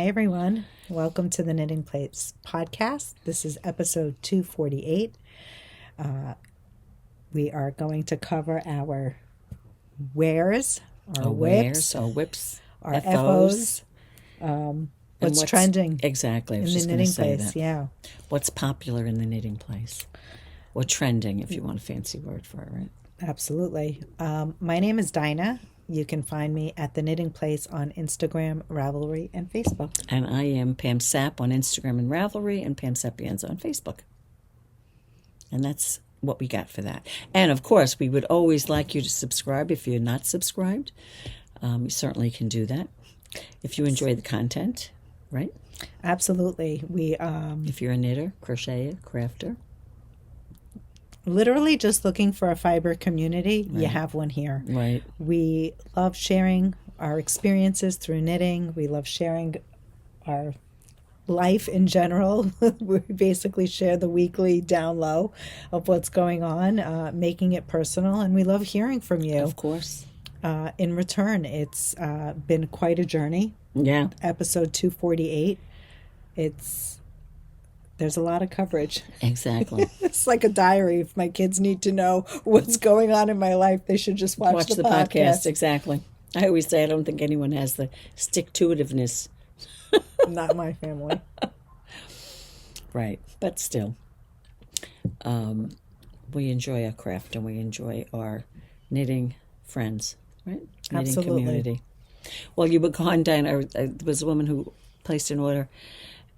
everyone. Welcome to the Knitting Place podcast. This is episode 248. We are going to cover our wares, our whips, our FOs, what's trending exactly in the Knitting Place. Yeah, what's popular in the Knitting Place, or trending, if you want a fancy word for it. Right? Absolutely. My name is Dina. You can find me at The Knitting Place on Instagram, Ravelry, and Facebook. And I am Pam Sapp on Instagram and Ravelry, and Pam Sapienza on Facebook. And that's what we got for that. And, of course, we would always like you to subscribe if you're not subscribed. You certainly can do that if you enjoy the content, right? Absolutely. If you're a knitter, crocheter, crafter. Literally just looking for a fiber community, right. You have one here. Right. We love sharing our experiences through knitting. We love sharing our life in general. We basically share the weekly down low of what's going on, making it personal, and we love hearing from you. Of course. In return, it's been quite a journey. Yeah. Episode 248. There's a lot of coverage. Exactly. It's like a diary. If my kids need to know what's going on in my life, they should just watch the podcast. Exactly. I always say I don't think anyone has the stick-to-itiveness. Not my family. Right. But still, we enjoy our craft and we enjoy our knitting friends, right? Knitting Absolutely. Community. Well, you were gone, Diana. There was a woman who placed an order.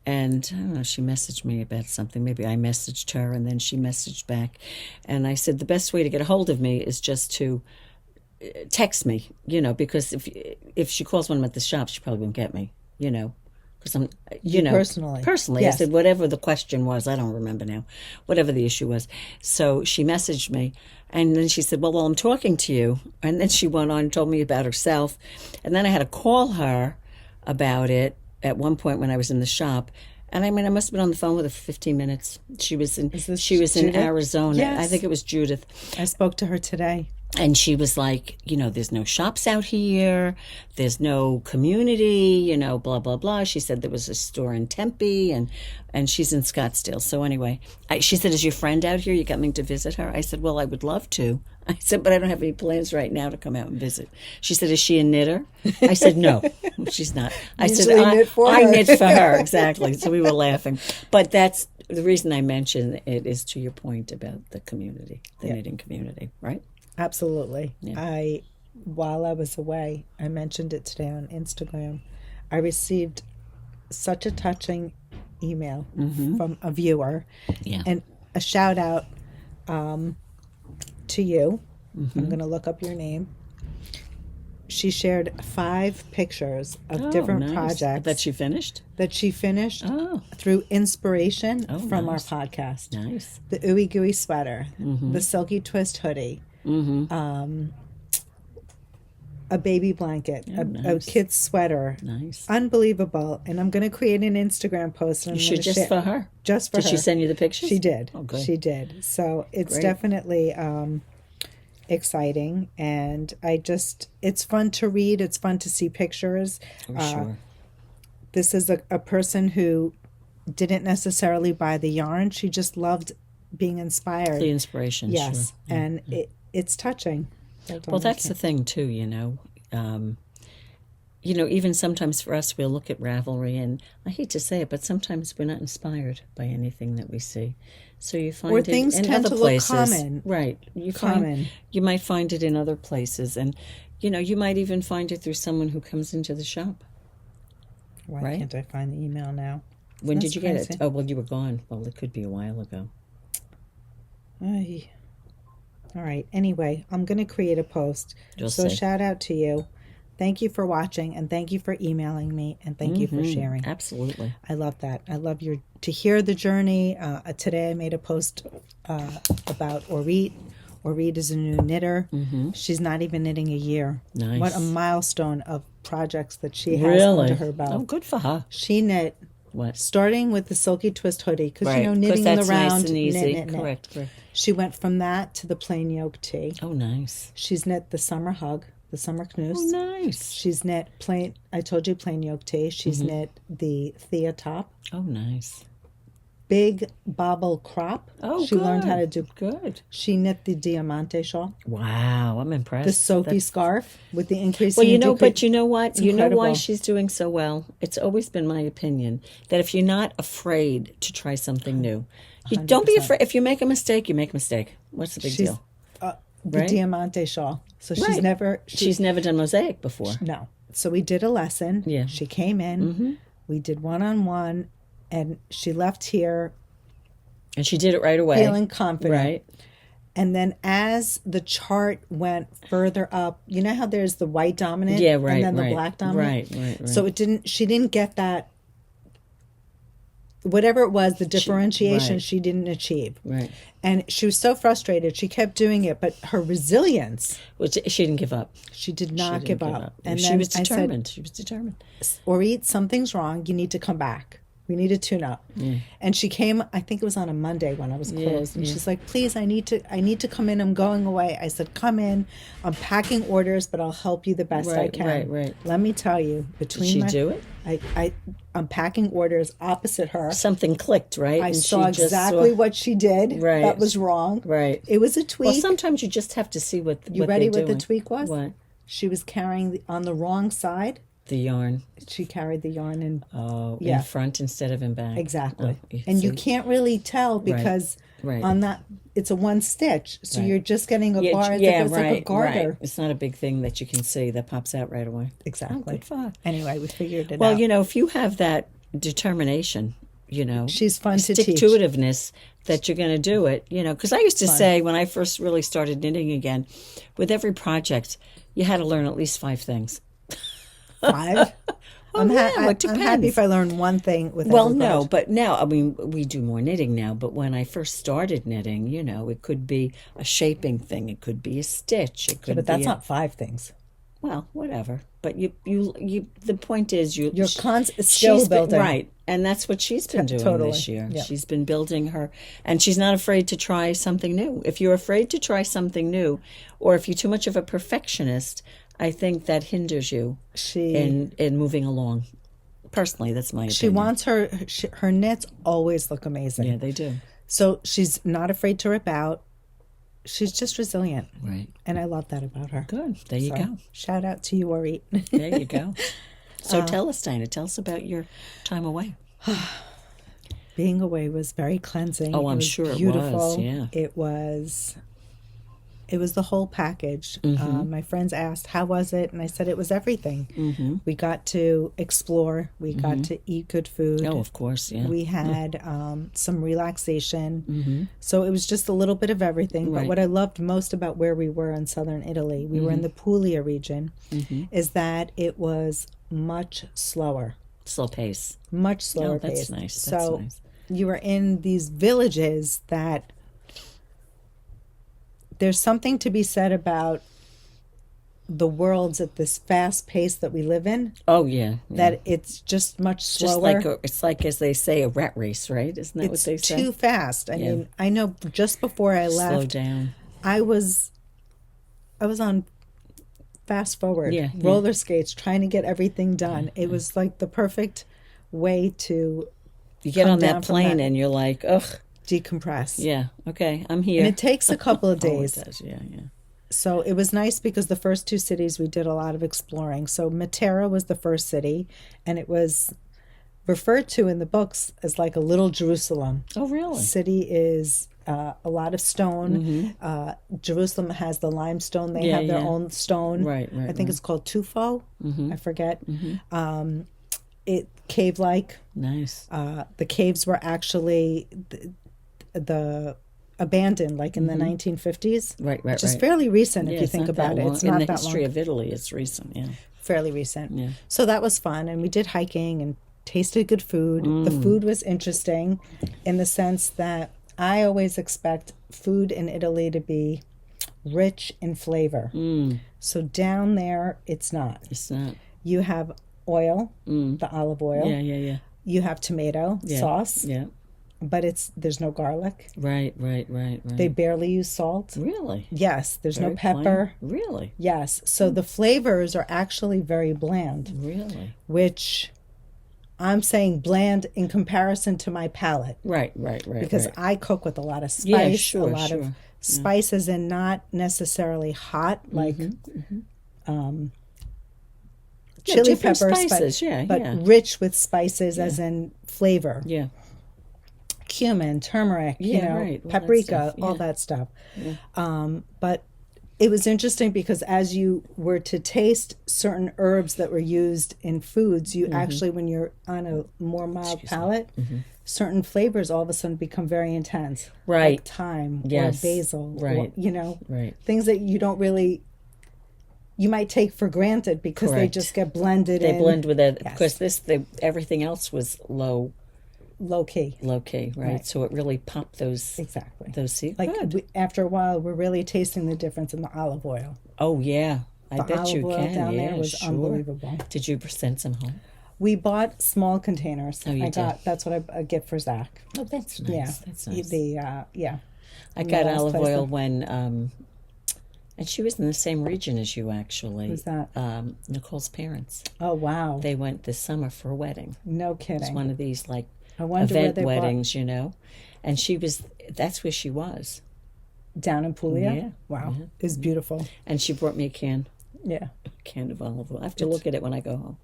And I don't know, she messaged me about something. Maybe I messaged her, and then she messaged back. And I said, the best way to get a hold of me is just to text me, because if she calls when I'm at the shop, she probably won't get me, because I'm, Personally, yes. I said, whatever the question was, I don't remember now, whatever the issue was. So she messaged me, and then she said, well, I'm talking to you. And then she went on and told me about herself. And then I had to call her about it at one point when I was in the shop. And I must have been on the phone with her for 15 minutes. She was in Arizona. Yes. I think it was Judith. I spoke to her today. And she was like, there's no shops out here. There's no community, blah, blah, blah. She said there was a store in Tempe, and she's in Scottsdale. So anyway, she said, is your friend out here? You coming to visit her? I said, well, I would love to. I said, but I don't have any plans right now to come out and visit. She said, is she a knitter? I said, no, she's not. I said, I knit for her. Exactly. So we were laughing. But that's the reason I mentioned it, is to your point about the community, the knitting community, right? Absolutely. Yeah. While I was away, I mentioned it today on Instagram. I received such a touching email from a viewer, and a shout out to you. I'm going to look up your name. She shared 5 pictures of different projects that she finished. Through inspiration from our podcast. Nice. The Ooey Gooey sweater, the Silky Twist hoodie. A baby blanket, a kid's sweater. Nice. Unbelievable. And I'm going to create an Instagram post. And you should just for her. Just for her. Did she send you the pictures? She did. Oh, good. She did. So it's definitely exciting. And it's fun to read. It's fun to see pictures. Sure. This is a person who didn't necessarily buy the yarn. She just loved being inspired. The inspiration, yes. Sure. And it's touching. Well, that's the thing, too, even sometimes for us, we'll look at Ravelry, and I hate to say it, but sometimes we're not inspired by anything that we see. So you find it in other places. Look common. Right. You might find it in other places, and, you might even find it through someone who comes into the shop. Why can't I find the email now? When did you get it? Oh, well, you were gone. Well, it could be a while ago. All right. Anyway, I'm going to create a post. Shout out to you. Thank you for watching, and thank you for emailing me, and thank you for sharing. Absolutely. I love that. I love to hear the journey. Today I made a post about Orit. Orit is a new knitter. She's not even knitting a year. Nice. What a milestone of projects that she has under her belt. Oh, good for her. She knit. What? Starting with the Silky Twist hoodie, because that's knitting in the round, nice and easy. knit. Correct. She went from that to the plain yoke tee. Oh, nice. She's knit the summer hug. the summer Oh, knoos. nice. She's knit plain, I told you, plain yoke tee. She's knit the Thea top. Oh, nice. Big bobble crop. Oh, she learned how to do. Good. She knit the Diamante shawl. Wow, I'm impressed. The Sophie scarf with the increase. Well, but you know what? You know why incredible. she's doing so well? It's always been my opinion that if you're not afraid to try something new, you don't be afraid. If you make a mistake, you make a mistake. What's the big deal? The Right? Diamante shawl. So she's Right. never. She's never done mosaic before. No. So we did a lesson. Yeah. She came in. We did one-on-one, and she left here And she did it right away. feeling confident. Right. And then as the chart went further up, you know how there's the white dominant Yeah, right, and then the right. black dominant? Right. So she didn't get that, whatever it was, the differentiation right. she didn't achieve. Right. And she was so frustrated. She kept doing it, but her resilience, Which she didn't give up. she did She not didn't give up. And she then was I determined. She was determined. said, Orit, something's wrong. You need to come back. We need to tune up. And she came, I think it was on a Monday when I was closed. And she's like, please, I need to come in. I'm going away. I said, come in. I'm packing orders, but I'll help you the best I can. Right. Let me tell you, Did she do it? I'm packing orders opposite her. Something clicked, right? I And saw she just exactly what she did. Right. That was wrong. Right. It was a tweak. Well, sometimes you just have to see what You what ready they're what the doing. tweak was? What? She was carrying on the wrong side. The yarn. She carried the yarn in. In front instead of in back. Exactly. Oh, and you see. can't really tell because Right. on that, it's a one stitch. So Right. you're just getting a bar as if it's like a garter. right. It's not a big thing that you can see that pops out right away. Exactly. Oh, good for her. Anyway, we figured it Well, out. if you have that determination, She's fun to teach. stick-to-itiveness that you're going to do it, because I used to say when I first really started knitting again, with every project, you had to learn at least 5 things. 5? Well, I'm it happy depends. if I learn one thing with Well, every no, project. but now, I mean, we do more knitting now, but when I first started knitting, it could be a shaping thing, it could be a stitch, it could But that's be not 5 things. well, whatever. But you the point is You're skill she's been- building. right, and that's what she's been doing Totally. this year. Yeah. She's been building her, and she's not afraid to try something new. If you're afraid to try something new, or if you're too much of a perfectionist, I think that hinders you in moving along. Personally, that's my opinion. She wants her knits always look amazing. Yeah, they do. So she's not afraid to rip out. She's just resilient. Right. And I love that about her. Good. There you go. Shout out to you, Orit. There you go. So tell us, Dina. Tell us about your time away. Being away was very cleansing. Oh, I'm was sure it beautiful. was, yeah. It was the whole package. My friends asked, how was it? And I said, it was everything. We got to explore. We got to eat good food. Oh, of course, yeah. We had some relaxation. So it was just a little bit of everything. But Right. what I loved most about where we were in southern Italy, we were in the Puglia region, is that it was much slower. Slow pace. Much slower that's pace. nice. So That's nice. you were in these villages that there's something to be said about the worlds at this fast pace that we live in. Oh, yeah. That it's just much slower. It's like, as they say, a rat race, right? Isn't that it's what they say? too fast. I mean, I know just before I Slow left, down. I was on fast forward roller skates trying to get everything done. It was like the perfect way to You get come on down that from plane that. and you're like, ugh, decompress. yeah, okay, I'm here. And it takes a couple of Oh, it days. does, yeah. So it was nice because the first 2 cities we did a lot of exploring. So Matera was the first city, and it was referred to in the books as like a little Jerusalem. Oh, really? City is a lot of stone. Jerusalem has the limestone. They have their own stone. Right, I think it's called tufo. I forget. It cave-like. Nice. The caves were actually the abandoned, like in the 1950s. Right, Which is fairly recent if you it's think not that about it. long. It's in not the that history long. of Italy, it's recent, yeah. Fairly recent. Yeah. So that was fun, and we did hiking and tasted good food. The food was interesting in the sense that I always expect food in Italy to be rich in flavor. So down there, it's not. It's not. You have oil, the olive oil. Yeah. You have tomato sauce. Yeah. but there's no garlic. Right. They barely use salt. Really? Yes, there's no Very pepper. plain? Really? Yes, so the flavors are actually very bland. Really? Which I'm saying bland in comparison to my palate. Right. Because right. I cook with a lot of spice, Yeah, sure, a lot of spices, and not necessarily hot like chili different peppers, spices, but rich with spices as in flavor. Yeah. Cumin, turmeric, right. All paprika, that all that stuff. But it was interesting because as you were to taste certain herbs that were used in foods, you actually, when you're on a more mild palate, certain flavors all of a sudden become very intense. Right. Like thyme or Yes. basil. Right. Or, Right. things that you don't really, you might take for granted because they Correct. just get blended They in. blend with it Yes. because everything else was low Low-key. right? Right. So it really popped those Exactly. seeds. Like after a while, we're really tasting the difference in the olive oil. Oh yeah, I The bet olive you oil can. down Yeah, there was sure. unbelievable. Did you send some home? We bought small containers. Oh, you did? That's what I get for Zach. Oh, that's nice. Yeah, That's nice. I I got olive oil when, and she was in the same region as you actually. Who's that? Nicole's parents. Oh wow! They went this summer for a wedding. No It's kidding. one of these like I wonder where event they weddings, and she was. That's where she was, down in Puglia. Yeah. Wow, Yeah. it's beautiful. and she brought me a can of olive oil. I have to look at it when I go home.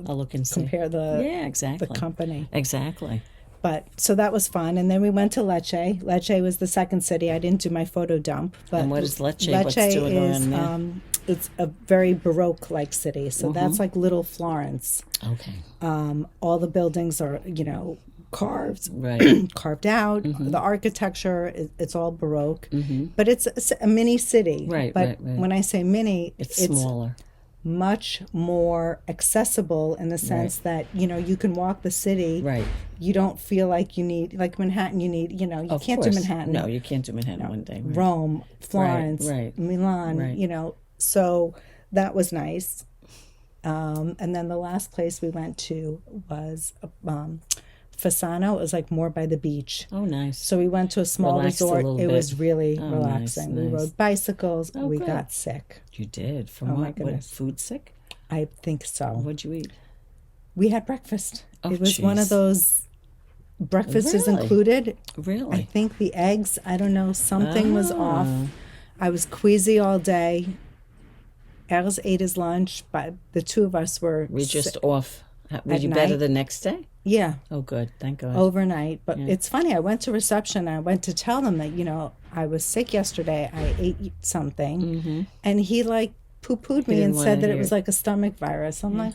I'll look and see. Compare the exactly company. Exactly. But so that was fun, and then we went to Lecce. Lecce was the second city. I didn't do my photo dump, but And what is Lecce? Lecce What's doing is around there? it's a very Baroque-like city. So that's like little Florence. Okay. All the buildings are carved Right. carved out. The architecture it's all Baroque, but it's a mini city. Right, But right. when I say mini, It's smaller. much more accessible in the sense that you can walk the city. Right. You don't feel like you need, like Manhattan. You need, you Of can't course. do Manhattan. No, you can't do Manhattan one day. Right. Rome, Florence, right. Milan. Right. So that was nice. And then the last place we went to was Fasano. It was like more by the beach. Oh, nice. So we went to a small Relaxed a resort. little It bit. was really Oh, relaxing. nice, We nice. rode bicycles. Oh, We good. got sick. You did? From Oh, my what? goodness. What? Food sick? I think so. What'd you eat? We had breakfast. Oh, It was one of jeez. those breakfast is Really? included. I Really? think the eggs, I don't know, something was off. Ah. I was queasy all day. Els ate his lunch, but the two of us were We just sick. off. Were At you better night? the next day? Yeah, Oh, good. Thank God. overnight. But it's funny, I went to reception, I went to tell them that, I was sick yesterday, I ate something, and he poo-pooed me didn't and wanna said that it hear was it. like a stomach virus. I'm like,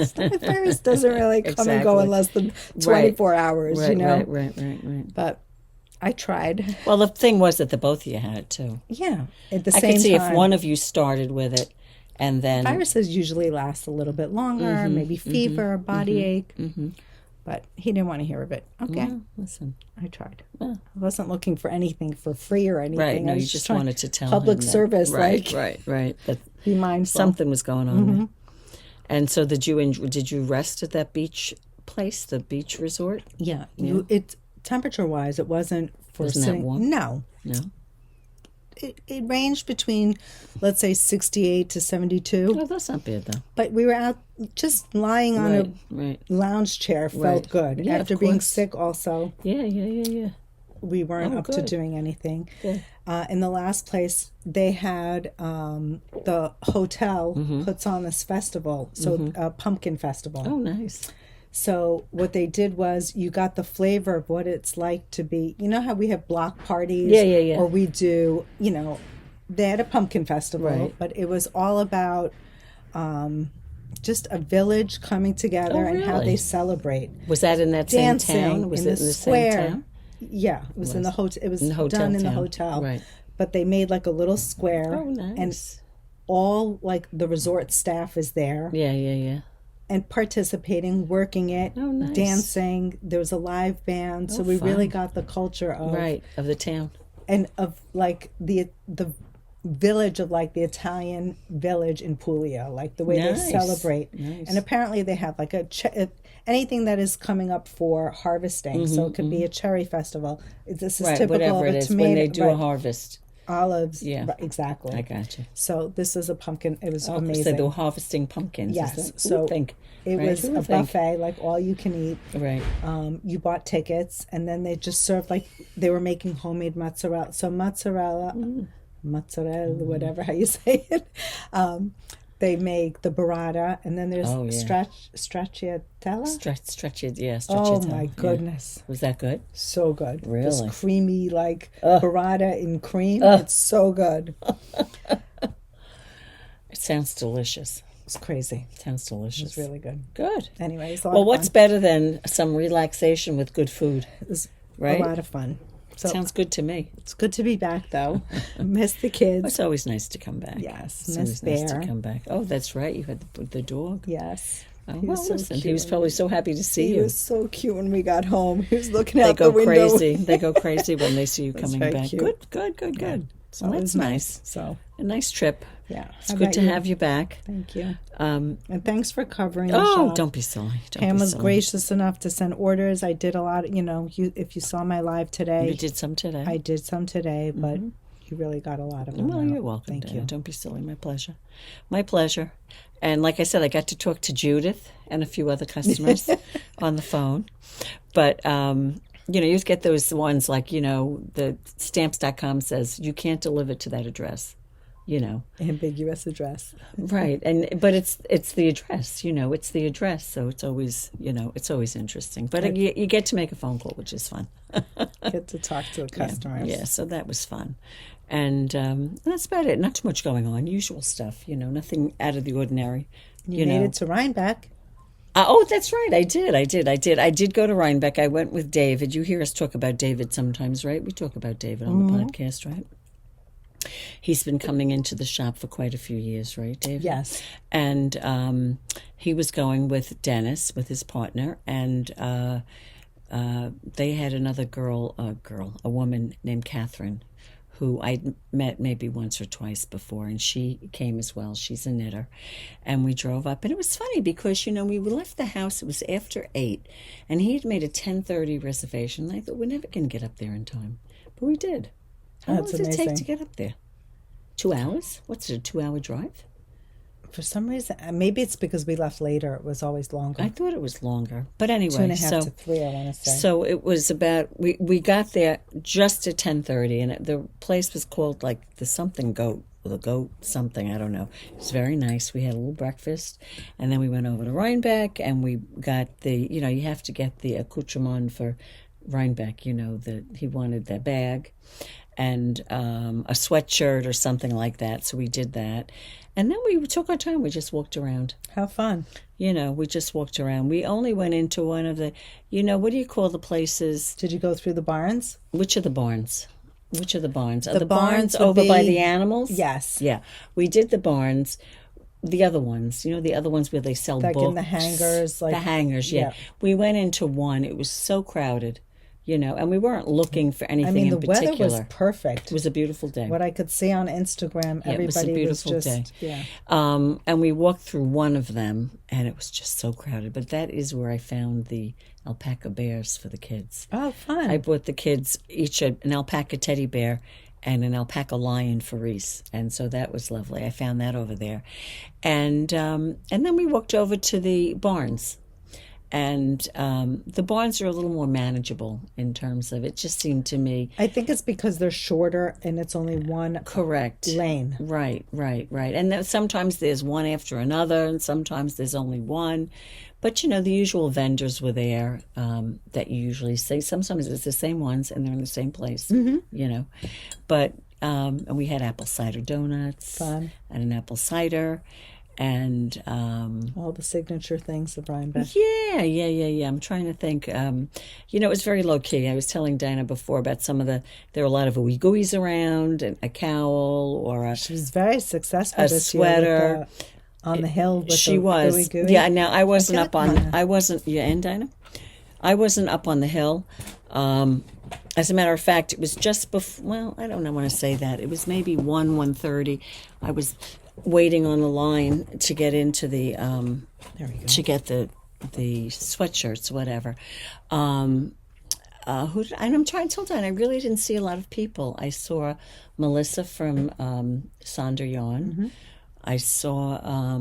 stomach virus doesn't really come and go Exactly. in less than 24 hours, Right. But I tried. Well, the thing was that the both of you had it, too. Yeah, at the I same could see time. if one of you started with it and then... Viruses usually last a little bit longer, maybe fever, body ache. But he didn't want to hear of it. Okay, Well, listen. I tried. Well. I wasn't looking for anything for free or anything. Right, no, I was you just trying- wanted to tell public him that. service, Right, like right. That be mindful. something was going on there. And so did you rest at that beach place, the beach resort? Yeah, it temperature wise, it wasn't for Wasn't that sitting. warm? No, No? it ranged between, let's say, 68 to 72. Oh, that's not bad, though. But we were out just lying on Right. a lounge chair felt Right. good. Yeah, After of being course. sick, also Yeah. we weren't Oh, up to good. doing anything. Good. In the last place, they had the hotel puts on this festival, so a pumpkin festival. Oh, nice. So what they did was you got the flavor of what it's like to be. You know how we have block parties? Yeah. Or we do, they had a pumpkin festival, Right. but it was all about just a village coming together Oh, and how really? they celebrate. Was that in that same Dancing town? Was in it the in the square. same town? Yeah, it was in the hotel. It was In the hotel done in the town. hotel. Right. But they made like a little square. Oh, nice. And all like the resort staff is there Yeah. and participating, working it, Oh, nice. dancing. There was a live band, so Oh, we really fun. got the culture of Right, of the town. and of like the village of like the Italian village in Puglia, like the way they Nice. celebrate. Nice. And apparently they have like anything that is coming up for harvesting. So it could be a cherry festival. This is Right, typical whatever of it a is, tomato. when they do a right, harvest. olives. Yeah. Right, exactly. I got you. So this is a pumpkin. It was So amazing. they were harvesting pumpkins. Yes. Is that, So who would think? it Right, was who a would think? buffet, like all you can eat. Right. You bought tickets, and then they just served like they were making homemade mozzarella. So mozzarella, whatever how you say it. They make the burrata, and then there's Oh, yeah. stracciatella. Stretch it, yeah. Stretch Oh it out, my yeah. goodness, Was that good? so good! This Really? creamy like Ugh. burrata in cream. Ugh. It's so good. It sounds delicious. It's crazy. Sounds delicious. It's really good. Good. Anyway, it's a lot Well, of what's fun. better than some relaxation with good food? It was Right? a lot of fun. So Sounds good to me. it's good to be back, though. Miss the kids. It's always nice to come back. Yes, It's Miss always nice Bear. to come back. Oh, that's right. You had the dog. Yes. Oh, He well, was so listen, he cute. was probably so happy to see He you. was so cute when we got home. He was looking They out go the window. crazy. They go crazy when they see you coming very back. cute. Good. So So it that's was nice. So A nice trip. yeah, It's good to have you back. Thank you, Um, and thanks for covering. the oh, shop. don't be silly. Don't Pam be was silly. gracious enough to send orders. I did a lot. If you saw my live today, You did some today. I did some today, but you really got a lot of them. Well, out. you're welcome. Thank Dina. you. Don't be silly. My pleasure. My pleasure. And like I said, I got to talk to Judith and a few other customers on the phone. But, you get those ones like, the stamps.com says you can't deliver to that address, Ambiguous address. Right. But it's the address, it's the address. So it's always, it's always interesting. But you get to make a phone call, which is fun. Get to talk to the customers. Yeah, so that was fun. And that's about it. Not too much going on. Usual stuff, nothing out of the ordinary. You made it to Reinbeck. Oh, that's right. I did. I did go to Reinbeck. I went with David. You hear us talk about David sometimes, right? We talk about David on the podcast, right? He's been coming into the shop for quite a few years, right, David? Yes. And he was going with Dennis, with his partner, and they had another a woman named Catherine, who I'd met maybe once or twice before, and she came as well. She's a knitter. And we drove up. And it was funny because, we left the house, it was after 8, and he had made a 10:30 reservation. And I thought, we're never going to get up there in time. But we did. How long That's does it take amazing. to get up there? 2 hours? What's it, a 2-hour drive? For some reason, maybe it's because we left later. It was always longer. I thought it was longer. But anyway, 2.5 to 3, I want to say. So it was about, we got there just at 10:30, and the place was called like the something goat, or the goat something, I don't know. It was very nice. We had a little breakfast, and then we went over to Reinbeck, and we got you have to get the accoutrement for Reinbeck, he wanted that bag and a sweatshirt or something like that. So we did that. And then we took our time. We just walked around. How fun. We just walked around. We only went into one of the, what do you call the places? Did you go through the barns? Which are the barns? Which are the barns? Are The the barns barns would over by be- the animals? Yes. Yeah. We did the barns. The other ones, the other ones where they sell Like books. in the hangars, like the hangars, yeah. yeah. We went into one. It was so crowded, and we weren't looking for anything I mean, the in particular. weather was perfect. It was a beautiful day. What I could see on Instagram, Yeah, it was a everybody beautiful was day. just yeah. And we walked through one of them, and it was just so crowded. But that is where I found the alpaca bears for the kids. Oh, fun. I bought the kids each an alpaca teddy bear and an alpaca lion for Reese, and so that was lovely. I found that over there, and then we walked over to the barns. And the barns are a little more manageable in terms of, it just seemed to me. I think it's because they're shorter and it's only one Correct. lane. Right. And then sometimes there's one after another, and sometimes there's only one. But, the usual vendors were there that you usually see. Sometimes it's the same ones, and they're in the same place, But, and we had apple cider donuts. Fun. And an apple cider. And All the signature things of Reinbeck. yeah. I'm trying to think. It was very low key. I was telling Dina before about there were a lot of ooey gooeys around, and a cowl or She was very successful a this sweater. year with on the hill. With She the was. gooey gooey. Yeah. Now I wasn't Okay. up on. I wasn't. Yeah, and Dina, I wasn't up on the hill. as a matter of fact, it was just before, well, I don't want to say that. It was maybe 1:30. I was waiting on the line to get into the, There we go. to get the sweatshirts, whatever. I'm trying to hold on. I really didn't see a lot of people. I saw Melissa from Sonder Yarn. Mm-hmm. I saw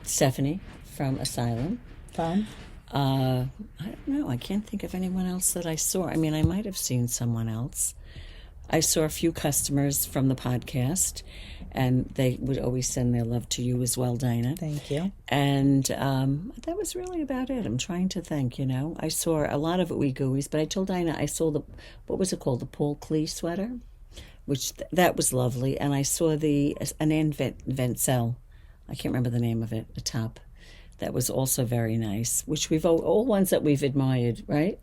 Stephanie from Asylum. Fun. I don't know. I can't think of anyone else that I saw. I mean, I might have seen someone else. I saw a few customers from the podcast, and they would always send their love to you as well, Dina. Thank you. And that was really about it. I'm trying to think, I saw a lot of ooey-gooeys, but I told Dina I saw what was it called? The Paul Klee sweater, which that was lovely. And I saw an Anne Vencel. I can't remember the name of it, the top. That was also very nice, which we've all ones that we've admired, right?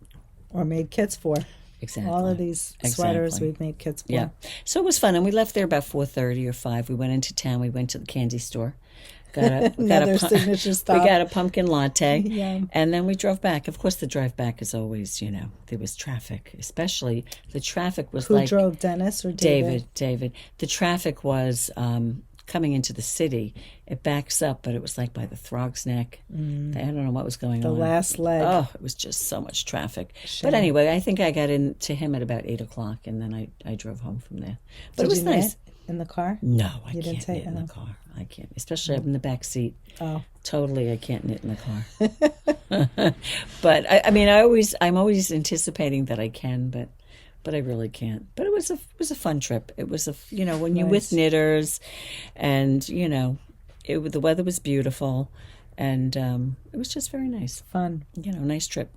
Or made kits for. Exactly. All of these sweaters we've made kits for. Yeah. So it was fun. And we left there about 4:30 or 5. We went into town. We went to the candy store. Another signature stop. We got a pumpkin latte. Yeah. And then we drove back. Of course, the drive back is always, there was traffic. Especially the traffic was Who drove, Dennis or David? David. The traffic was coming into the city. It backs up, but it was like by the Throg's Neck. I don't know what was going on. The last leg. Oh, it was just so much traffic. Shame. But anyway, I think I got into him at about 8 o'clock, and then I drove home from there. But Did it was you nice. knit in the car? No, I You didn't can't take knit in it, the car. I can't, especially up in the back seat. Oh. Totally, I can't knit in the car. But I'm always anticipating that I can, but I really can't. But it was a fun trip. It was when you're with knitters, and the weather was beautiful, and it was just very nice. Fun. Nice trip,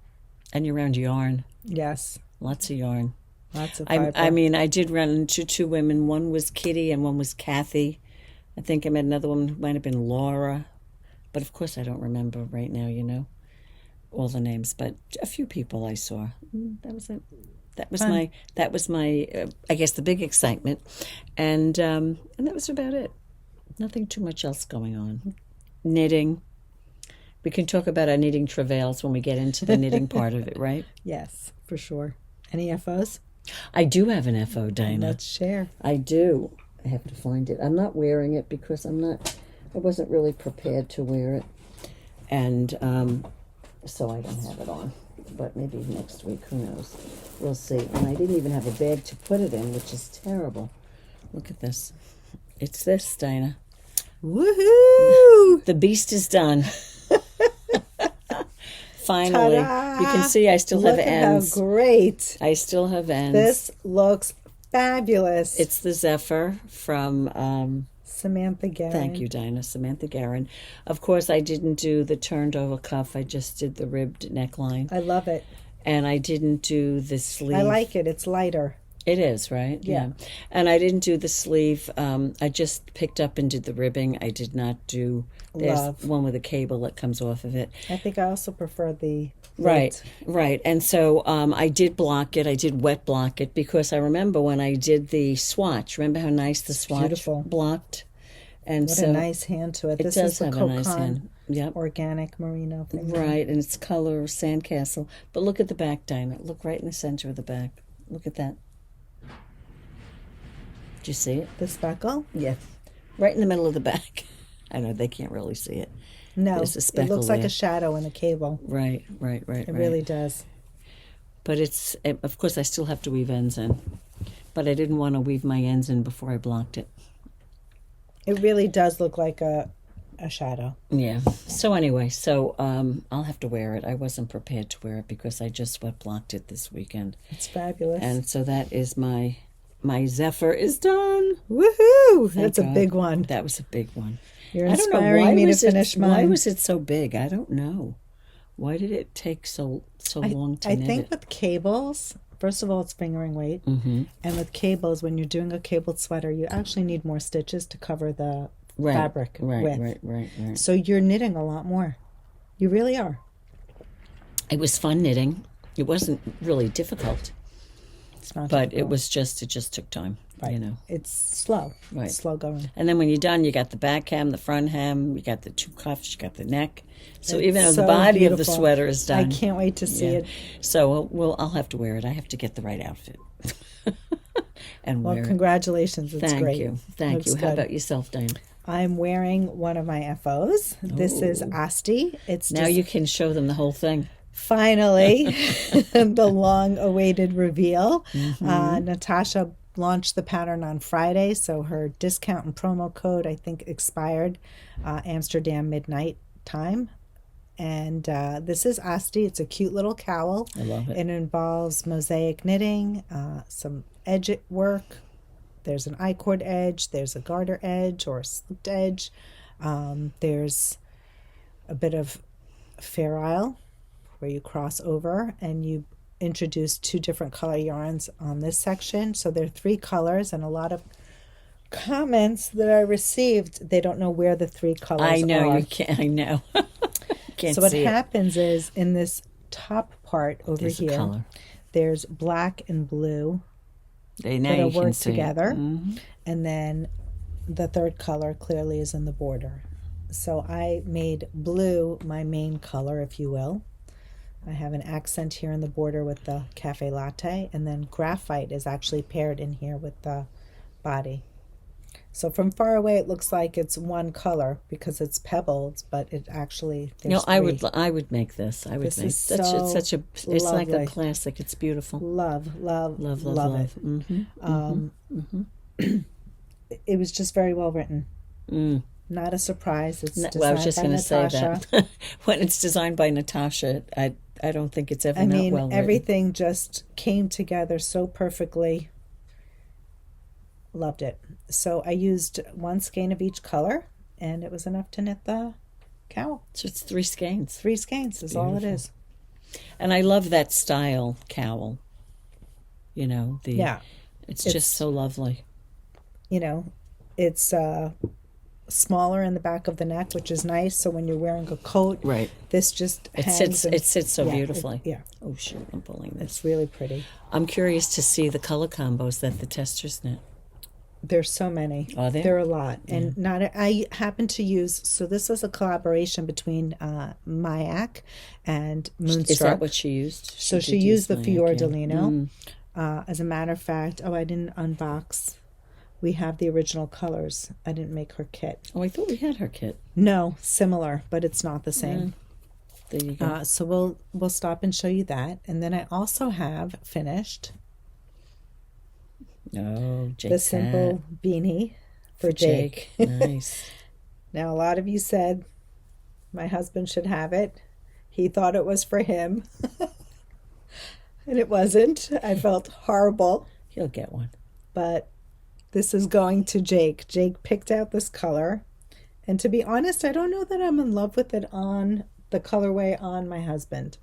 and you're around yarn. Yes. Lots of yarn. Lots of fiber. I did run into 2 women. One was Kitty and one was Kathy. I think I met another one who might have been Laura. But of course I don't remember right now, all the names. But a few people I saw. That was it. That was my I guess the big excitement. And that was about it. Nothing too much else going on. Knitting. We can talk about our knitting travails when we get into the knitting part of it, right? Yes, for sure. Any FOs? I do have an FO, Dina. Let's share. I do. I have to find it. I'm not wearing it because I wasn't really prepared to wear it. And so I don't have it on. But maybe next week, who knows? We'll see. And I didn't even have a bag to put it in, which is terrible. Look at this. It's this, Dina. Woohoo! The beast is done. Finally. Ta-da! You can see I still have ends. How great. I still have ends. This looks fabulous. It's the Zephyr from Samantha Guerin. Thank you, Dina. Samantha Guerin. Of course, I didn't do the turned over cuff. I just did the ribbed neckline. I love it. And I didn't do the sleeve. I like it. It's lighter. It is, right? Yeah. And I didn't do the sleeve. I just picked up and did the ribbing. I did not do... There's one with a cable that comes off of it. I think I also prefer the... Right. And so I did block it. I did wet block it because I remember when I did the swatch. Remember how nice the swatch beautiful. Blocked? And what so a nice hand to it. It This does is the have a nice hand. Yep. Organic merino thing. Right, and it's color sandcastle. But look at the back, Dinah. Look right in the center of the back. Look at that. Did you see it? The speckle? Yes. Right in the middle of the back. I know they can't really see it. No, There's a it speckle looks like there. a shadow in the cable. Right. It really does. But of course, I still have to weave ends in. But I didn't want to weave my ends in before I blocked it. It really does look like a shadow. Yeah. So anyway, I'll have to wear it. I wasn't prepared to wear it because I just wet blocked it this weekend. It's fabulous. And so that is my Zephyr is done. Woohoo! Thank That's God. a big one. That was a big one. You're I don't know, inspiring me to finish mine. Why was it so big? I don't know. Why did it take so long to knit I think it? with cables, first of all, it's fingering weight. Mm-hmm. And with cables, when you're doing a cabled sweater, you actually need more stitches to cover the fabric width. Right. So you're knitting a lot more. You really are. It was fun knitting. It wasn't really difficult. It's not But difficult. it just took time, Right. you know. It's slow. Right. It's slow going. And then when you're done, you got the back hem, the front hem, you got the two cuffs, you got the neck. So It's even though so the body of the beautiful. sweater is done. I can't wait to see Yeah. it. So I'll have to wear it. I have to get the right outfit and Well, wear it. congratulations. It's Thank great. you. Thank Looks you. How good. about yourself, Diane? I'm wearing one of my FOs. This is Asti. It's Now just you can show them the whole thing. finally the long-awaited reveal. Mm-hmm. Natasja launched the pattern on Friday, so her discount and promo code, I think, expired Amsterdam midnight time. And this is Asti. It's a cute little cowl. I love it. It involves mosaic knitting, some edge work. There's an I-cord edge. There's a garter edge or a slipped edge. There's a bit of fair isle where you cross over and you introduce two different color yarns on this section. So there are 3 colors, and a lot of comments that I received, they don't know where the 3 colors I know are. you can't. I know. Can't So what see it. happens is in this top part over There's a here, color. there's black and blue Now that you are can worked see it. together. Mhm. And then the 3rd color clearly is in the border. So I made blue my main color, if you will. I have an accent here in the border with the cafe latte, and then graphite is actually paired in here with the body. So from far away it looks like it's one color because it's pebbled, but it actually there's No, I 3. would make this. I would This make is such so it's like a lovely. classic. It's beautiful. Love, love, Love, love, love love. it. Mm-hmm. It was just very well written. Mm. Not a surprise. It's designed Well, I was just by going to say Natasja. that when it's designed by Natasja, I don't think it's ever I not mean, well written. everything just came together so perfectly. Loved it. So I used 1 skein of each color, and it was enough to knit the cowl. So it's 3 skeins, 3 skeins is all it Beautiful. is. and I love that style cowl. You know, Yeah. it's It's- just so lovely. You know, it's smaller in the back of the neck, which is nice. So when you're wearing a coat, Right. this just It hangs. sits so yeah, beautifully. yeah, Oh shoot, I'm pulling this. it's really pretty. I'm curious to see the color combos that the testers knit. There's so many. Are there? There are a lot, and not. I happen to use. So this was a collaboration between Mayak and Moonstruck. Is that what she used? So she did used the use Fiordolino. Mm. As a matter of fact, I didn't unbox. We have the original colors. I didn't make her kit. Oh, I thought we had her kit. No, similar, but it's not the same. There you go. So we'll stop and show you that, and then I also have finished Oh, Jake's the simple beanie for Jake. Nice. Now, a lot of you said my husband should have it. He thought it was for him, and it wasn't. I felt horrible, He'll get one. but this is going to Jake. Jake picked out this color, and to be honest, I don't know that I'm in love with it on the colorway on my husband.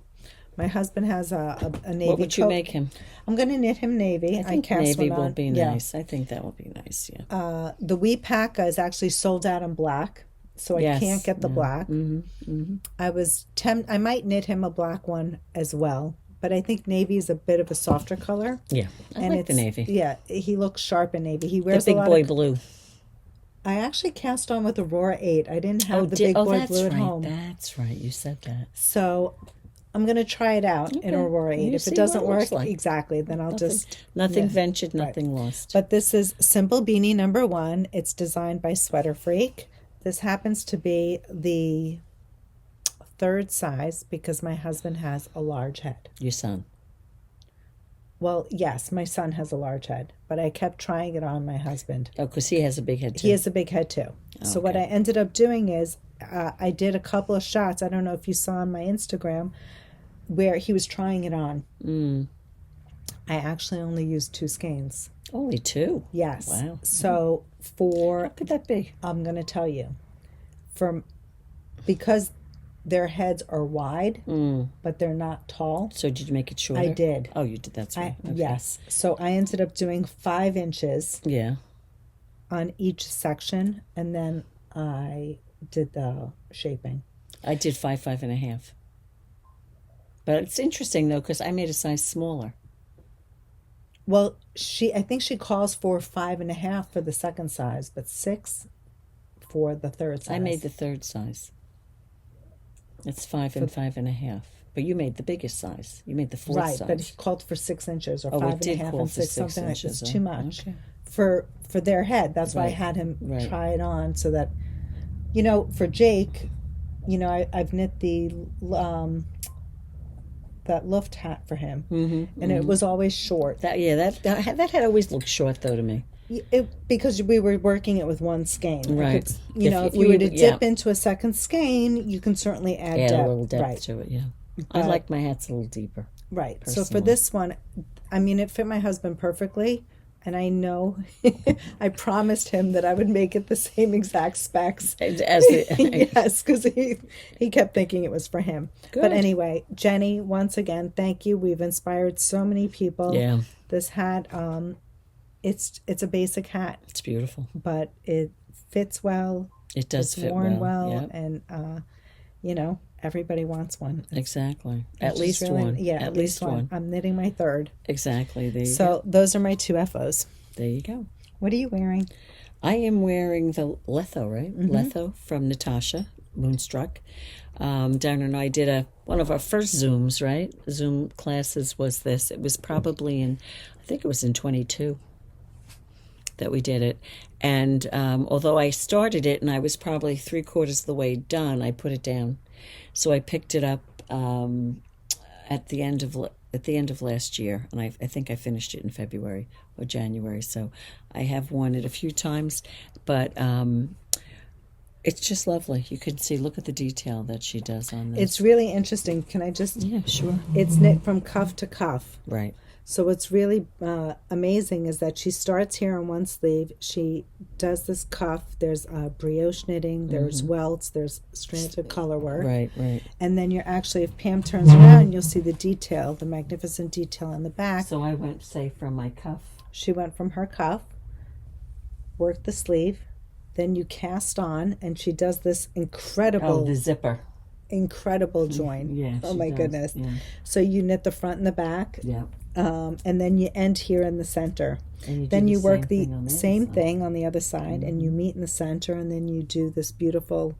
My husband has a navy What would you coat. make him? I'm going to knit him navy. I think cast navy one will on. be Yeah. nice. I think that will be nice, yeah. The wee pack is actually sold out in black, so I Yes, can't get the yeah. black. Mm-hmm. I was I might knit him a black one as well, but I think navy is a bit of a softer color. Yeah, I like the navy. Yeah, he looks sharp in navy. He The wears big a lot boy of. blue. I actually cast on with Aurora 8. I didn't have the big boy that's blue at right. home, That's right. You said that. so I'm going to try it out in Okay. Aurora 8. You If see it what doesn't it work looks like. exactly, then I'll Nothing yeah. ventured, Right. nothing lost. But this is Simple Beanie number 1. It's designed by SweaterFreak. This happens to be the 3rd size because my husband has a large head. Your son. Well, yes, my son has a large head, but I kept trying it on my husband. Oh, because he has a big head too. He has a big head too. So what I ended up doing is I did a couple of shots. I don't know if you saw on my Instagram where he was trying it on. I actually only used 2 skeins. Only 2. Yes. Wow. So How could that be? I'm going to tell you, because their heads are wide, but they're not tall. So did you make it shorter? I did. Oh, you did. That's right. Okay. Yes. So I ended up doing 5 inches Yeah. on each section, and then I did the shaping. I did 5.5. But it's interesting though because I made a size smaller. Well, I think she calls for 5.5 for the second size, but 6 for the third size. I made the third size. It's 5 and 5.5. But you made the biggest size. You made the fourth size. Right, but he called for 6 inches or Oh, 5.5 call and for 6, 6 something like inches, it's too much okay. for their head. That's why I Right, had him right. try it on so that, for Jake, I've knit that Luft hat for him, and it was always short. That had always looked short though to me. Because we were working it with one skein. Right. If you were to dip into a second skein, you can certainly add depth. a little depth right. to it, yeah. I like my hats a little deeper. Right. Personally. So for this one, it fit my husband perfectly. And I know I promised him that I would make it the same exact specs. Yes, because he kept thinking it was for him. Good. But anyway, Jenny, once again, thank you. We've inspired so many people. Yeah. This hat, it's a basic hat. It's beautiful. But it fits well. It does fit worn well. Yep. And, everybody wants one. Exactly. At least really, one. Yeah, at least one. I'm knitting my third. Exactly. There you go. Those are my 2 FOs. There you go. What are you wearing? I am wearing the Letho, right? Letho from Natasja, Moonstruck. Darren and I did one of our first Zooms, right? Zoom classes was this. It was probably I think it was in 22 that we did it. And although I started it and I was probably 3/4 of the way done, I put it down. So I picked it up at the end of last year, and I think I finished it in February or January. So I have worn it a few times, but it's just lovely. You can see, look at the detail that she does on this. It's really interesting. Can I just? Yeah, sure. It's knit from cuff to cuff. Right. So what's really amazing is that she starts here on one sleeve. She does this cuff. There's brioche knitting. There's welts. There's strands of color work. Right, right. And then if Pam turns around, you'll see the detail, the magnificent detail on the back. So I went, say, from my cuff. She went from her cuff, worked the sleeve, then you cast on, and she does this incredible... Oh, the zipper. Incredible join. Yeah, oh my goodness. Yeah. So you knit the front and the back. Yeah. And then you end here in the center. Then you work the same thing on the other side, and you meet in the center, and then you do this beautiful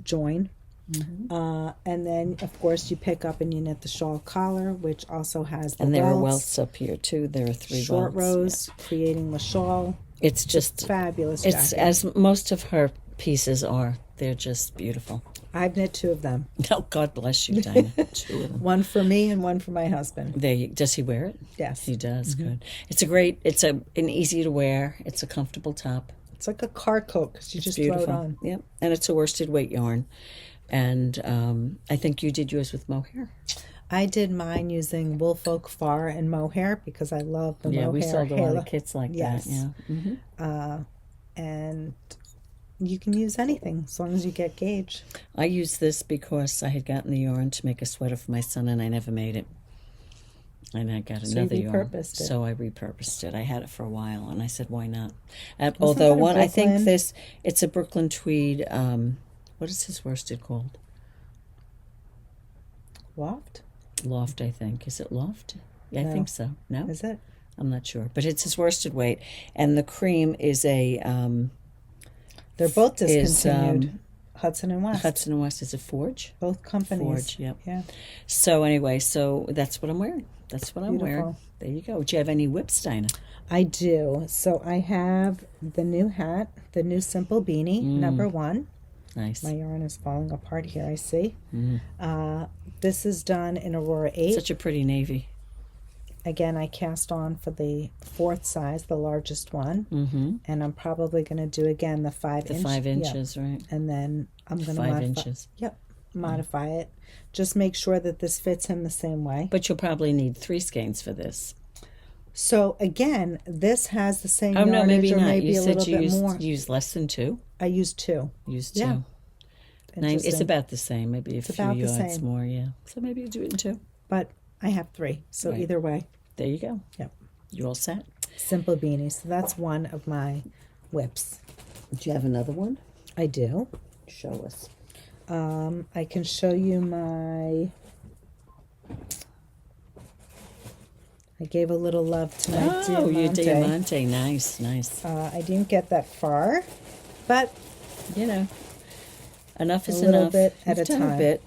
join. And then, of course, you pick up and you knit the shawl collar, which also has the and there welts. are welts up here too. There are 3 short welts. rows, creating the shawl. It's just fabulous. It's jacket. as most of her pieces are. They're just beautiful. I've knit 2 of them. Oh, God bless you, Dina. 2 of them. One for me and one for my husband. Does he wear it? Yes, he does. Good. It's an easy to wear. It's a comfortable top. It's like a car coat because you just beautiful. throw it on. Yep, and it's a worsted weight yarn. And I think you did yours with mohair. I did mine using Woolfolk Far and mohair because I love the mohair. Yeah, we sold a lot of kits like that. Yeah. And you can use anything as long as you get gauge. I used this because I had gotten the yarn to make a sweater for my son, and I never made it. And I got another yarn. So I repurposed it. I had it for a while, and I said, why not? Although I think it's a Brooklyn tweed. What is his worsted called? Loft, I think. Is it Loft? Yeah, no. I think so. No? Is it? I'm not sure. But it's his worsted weight. And the cream is a... they're both discontinued. Hudson and West. Hudson and West is a Forge. Both companies. Forge, yep. Yeah. So anyway, that's what I'm wearing. That's what I'm wearing. There you go. Do you have any whips, Dina? I do. So I have the new hat, the new Simple Beanie, number 1. Nice. My yarn is falling apart here, I see. This is done in Aurora 8. Such a pretty navy. Again, I cast on for the 4th size, the largest one. And I'm probably going to do again the 5 inch. The 5 inches, right. And then I'm going to 5 inches. Yep. Modify it. Just make sure that this fits him the same way. But you'll probably need 3 skeins for this. So again, this has the same yardage, no, maybe or not. Maybe a little bit more. Use less than 2. I used 2. Use 2. Yeah. 9. It's about the same. Maybe a few yards more. Yeah. So maybe you do it in 2. But I have 3. So either way. There you go. Yep. You're all set. Simple Beanie. So that's one of my whips. Do you have another one? I do. Show us. I can show you my... I gave a little love to my Oh, your Diamante. Diamante. Nice, nice. I didn't get that far, but You know, enough is a little enough. bit at You've a done time. A bit.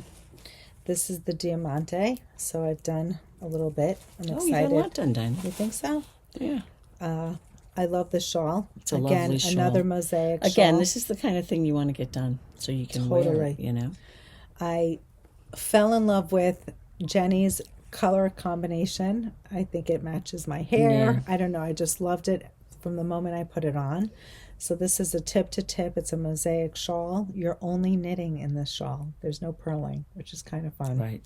This is the Diamante, so I've done a little bit. I'm Oh, excited. you got a lot done, Dina. You think so? Yeah. I love the shawl. It's a Again, lovely shawl. another mosaic Again, shawl. this is the kind of thing you want to get done so you can wear Totally. it, you know. I fell in love with Jenny's color combination. I think it matches my hair. Yeah. I don't know. I just loved it from the moment I put it on. So this is a tip to tip. It's a mosaic shawl. You're only knitting in this shawl. There's no purling, which is kind of fun. Right.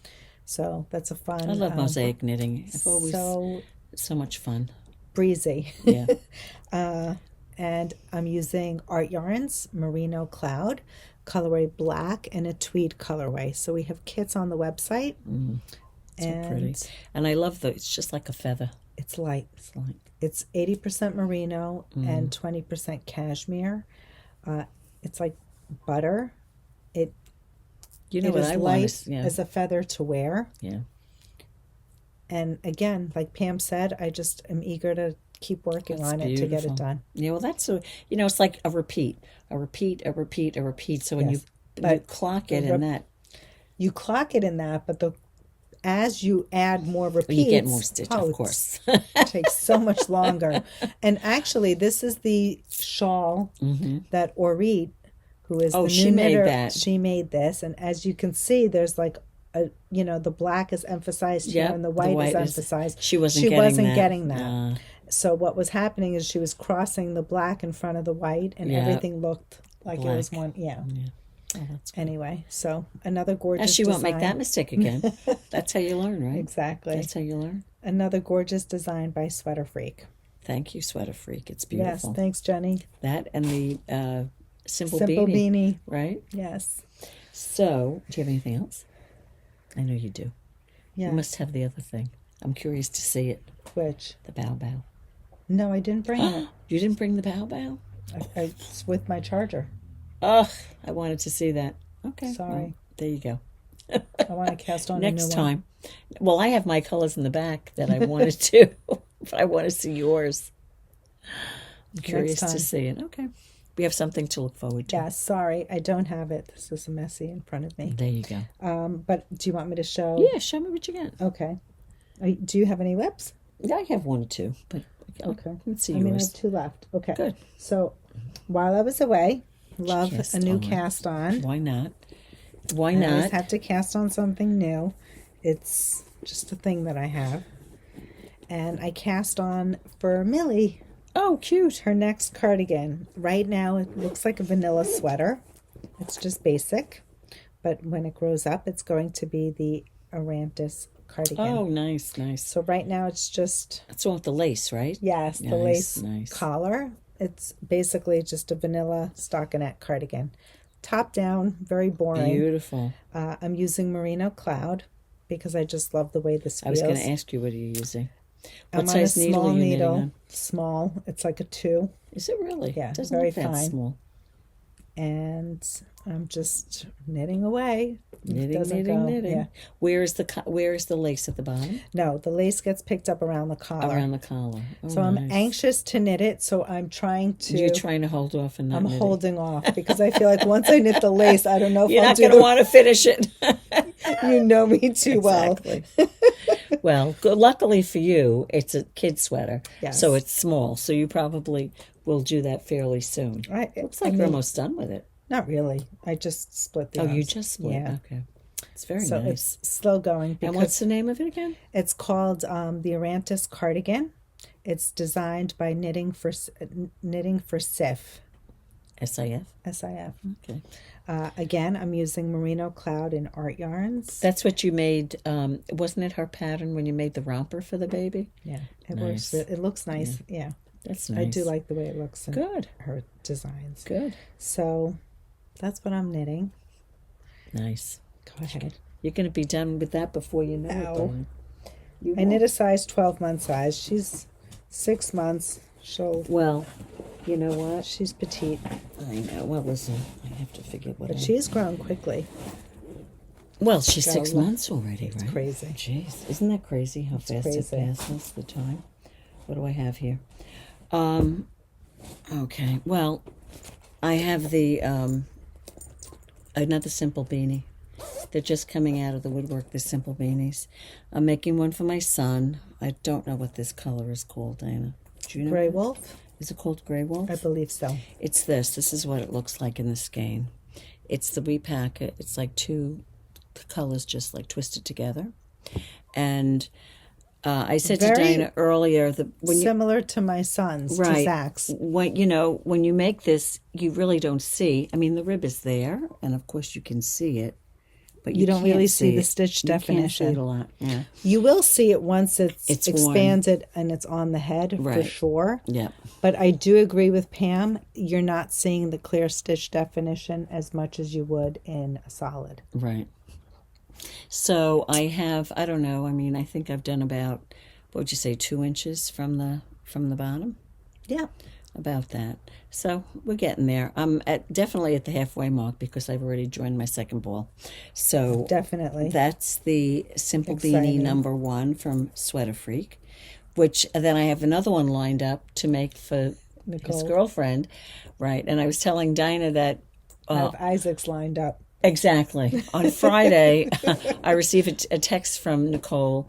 So that's a fun. I love mosaic knitting. It's always so so much fun. breezy. Yeah. And I'm using Art Yarns Merino Cloud, colorway black, and a tweed colorway. So we have kits on the website. So and pretty. And I love it's just like a feather. it's light. It's like, It's 80% merino and 20% cashmere. It's like butter. you know It what is I light want to, yeah. as a feather to wear. Yeah. And again, like Pam said, I just am eager to keep working That's on it to get beautiful. it done. Yeah, well, that's it's like a repeat, a repeat, a repeat, a repeat. So when Yes, you but clock it in that, You clock it in that, but as you add more repeats, you get more stitch, of it course. takes so much longer. And actually, this is the shawl that Orit, who is the new she made knitter, that. she made this. And as you can see, there's like the black is emphasized here Yep, and the the white white is is- emphasized. she wasn't getting that. Uh, So what was happening is she was crossing the black in front of the white, and Yeah. everything looked like it was Black. one. Yeah. Oh, that's good. Anyway, so another gorgeous. And she won't make design. that mistake again. That's how you learn, right? Exactly. That's how you learn. Another gorgeous design by SweaterFreak. Thank you, SweaterFreak. It's Yes, beautiful. thanks, Jenny. That and the simple Simple beanie. right? Yes. So, do you have anything else? I know you do. Yeah. You must have the other thing. I'm curious to see it. Which? The bow bow. No, I didn't bring it. You didn't bring the bow bow? It's with my charger. Ugh, I wanted to see that. Okay. Sorry. Well, there you go. I want to cast on Next a new time. Well, I have my colors in the back that I wanted to, but I want to see yours. I'm curious time. to see it. Okay. We have something to look forward to. Yes, sorry, I don't have it. This is messy in front of me. There you go. But do you want me to show? Yeah, show me what you got. Okay. Do you have any lips? Yeah, I have one or two, but Okay. let's see I mean, I yours. have two left. Okay. Good. So, while I was away, love Cast a new on. cast on. Why not? Why I always not? have to cast on something new. It's just a thing that I have. And I cast on for Millie Oh, cute. her next cardigan. Right now, it looks like a vanilla sweater. It's just basic. But when it grows up, it's going to be the Erantis cardigan. Oh, nice, nice. So right now, it's just, That's the one with the lace, right? yes, the Nice, lace nice. collar. It's basically just a vanilla stockinette cardigan. Top down, very boring. Beautiful. I'm using Merino Cloud because I just love the way this I feels. was going to ask you, what are you using? I'm What on a size needle small are you knitting needle. on? Small. It's like a 2. Is it really? Yeah, It doesn't very look that fine. small. And I'm just knitting away. It Knitting, doesn't knitting, go- knitting. Yeah. Where is the lace at the bottom? No, the lace gets picked up around the collar. Around the collar. Oh, So I'm nice. anxious to knit it. So I'm trying to. You're trying to hold off and not I'm knit it. holding off because I feel like once I knit the lace, I don't know if You're I'll not do going to want to finish it. You know me too Exactly. Well, luckily for you, it's a kid sweater, Yes. so it's small. So you probably will do that fairly soon. well. Looks like you're almost done with it. Not really. I just split the Oh, you arms. just split. Yeah. Okay, it's very So nice. it's still going And because what's the name of it again? it's called the Erantis cardigan. It's designed by Knittingforsif. SIF. SIF. Okay, Again, I'm using Merino Cloud in Art Yarns. that's what you made. Wasn't it her pattern when you made the romper for the baby? Yeah, it Nice. works. It looks nice. Yeah, That's nice. I do like the way it looks in Good. her designs. Good. So that's what I'm knitting. Nice. Go ahead. You're going to be done with that before you know it. Ow. darling. You I will. knit a size 12-month size. She's 6 months. Well, you know what? She's petite, I know. Well, listen, I have to figure what but I... she's grown quickly. Well, she's Got 6 a lot. months already, right? Crazy. Jeez, isn't that crazy how fast crazy. it passes, the time? What do I have here? Okay, well, I have the another simple beanie. They're just coming out of the woodwork, the simple beanies. I'm making one for my son. I don't know what this color is called, Dana. Do you know? Gray wolf? Is it called Gray Wolf? I believe so. It's this. This is what it looks like in the skein. It's the repacket. It's like two colors just like twisted together. And I said to Very Dina earlier that similar to my son's, to right, Zach's. when you make this, you really don't see. I mean, the rib is there, and of course you can see it, but You don't really can't see the it. stitch You can't see definition. it a lot. Yeah. You will see it once it's worn. expanded and it's on the head for Right. sure. Yeah. But I do agree with Pam. You're not seeing the clear stitch definition as much as you would in a solid. Right. So I have, I don't know, I mean, I think I've done about, what would you say, 2 inches from the bottom? Yeah. About that. So we're getting there. I'm definitely at the halfway mark because I've already joined my second ball. So Definitely. that's the Simple Beanie Exciting. number 1 from SweaterFreak, which then I have another one lined up to make for Nicole. his girlfriend. Right. And I was telling Dina that I have Isaac's lined up. exactly. On Friday, I received a text from Nicole,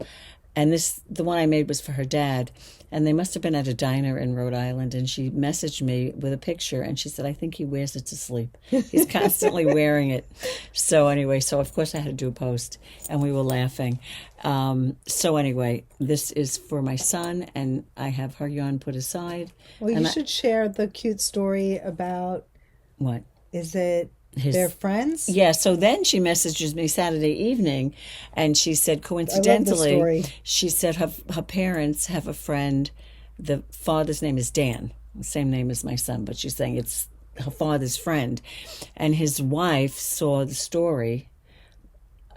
and the one I made was for her dad, and they must have been at a diner in Rhode Island, and she messaged me with a picture, and she said, I think he wears it to sleep. He's constantly wearing it. So anyway, so of course I had to do a post, and we were laughing. So anyway, this is for my son, and I have her yarn put aside. Well, you And should share the cute story about, What? is it their friends? Yeah, so then she messages me Saturday evening, and she said, coincidentally, story. she said her parents have a friend. The father's name is Dan, the same name as my son, but she's saying it's her father's friend. And his wife saw the story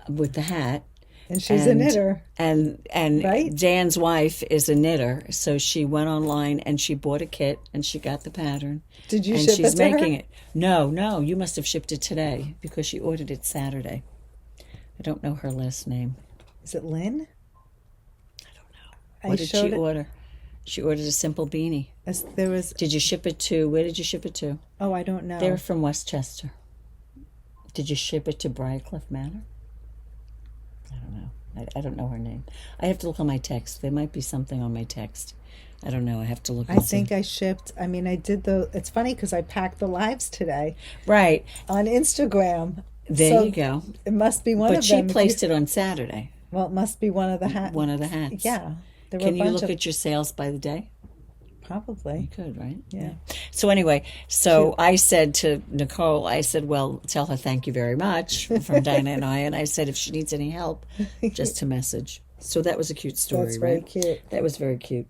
with the hat. And she's a knitter. And Right? Dan's wife is a knitter, so she went online and she bought a kit and she got the pattern. Did you and ship she's it to her? making it. No, you must have shipped it today because she ordered it Saturday. I don't know her last name. Is it Lynn? What did she order? She ordered a simple beanie. There was. Did you ship it to? Where did you ship it to? Oh, I don't know. They're from Westchester. Did you ship it to Briarcliff Manor? I don't know. I don't know her name. I have to look on my text. There might be something on my text. I don't know. I have to look. I think I shipped. I mean, I did the. It's funny because I packed the lives today Right. on Instagram. There So you go. It must be one But of she them. placed it on Saturday. Well, it must be one of the hats. One of the hats. Yeah. There were Can a you bunch look of, at your sales by the day? Probably. You could, right? Yeah. So anyway, I said to Nicole, I said, well, tell her thank you very much from Dina and I said if she needs any help, just to message. So that was a cute story, That's very right? cute. That was very cute.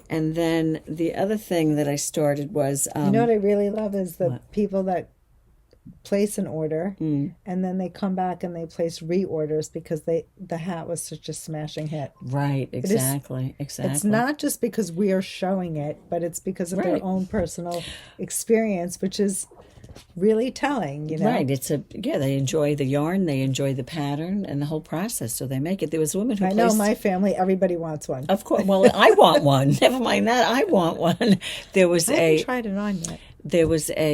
And then the other thing that I started was... You know what I really love is the What? people that place an order and then they come back and they place reorders because the hat was such a smashing hit. Right, exactly. It's not just because we are showing it, but it's because of their Right. own personal experience, which is really telling, you know. Right, they enjoy the yarn, they enjoy the pattern and the whole process, so they make it. There was a woman who I know placed... my family, everybody wants one. Of course, well, I want one. Never mind that, I want one. There was I haven't tried it on yet.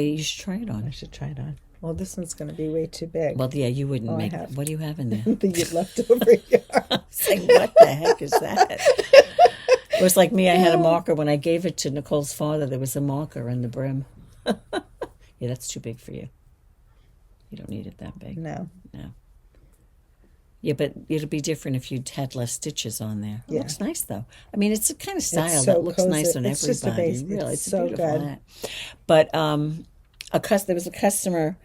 you should try it on. I should try it on. Well, this one's going to be way too big. Well, yeah, you wouldn't make I it. have. What do you have in there? The leftover yarn. Saying, what the heck is that? It was like me. I had a marker when I gave it to Nicole's father. There was a marker in the brim. Yeah, that's too big for you. You don't need it that big. No. Yeah, but it'll be different if you had less stitches on there. It Yeah. looks nice, though. I mean, it's a kind of style so that looks cozy. nice on It's just a everybody. base. Really, It's a so beautiful good. hat. But there was a customer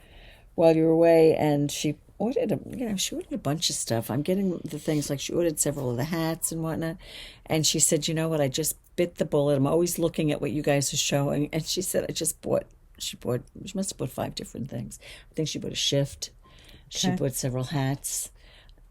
while you were away, and she ordered a bunch of stuff. I'm getting the things like she ordered several of the hats and whatnot, and she said, you know what? I just bit the bullet. I'm always looking at what you guys are showing, and she said, She must have bought 5 different things. I think she bought a shift. She Okay. bought several hats.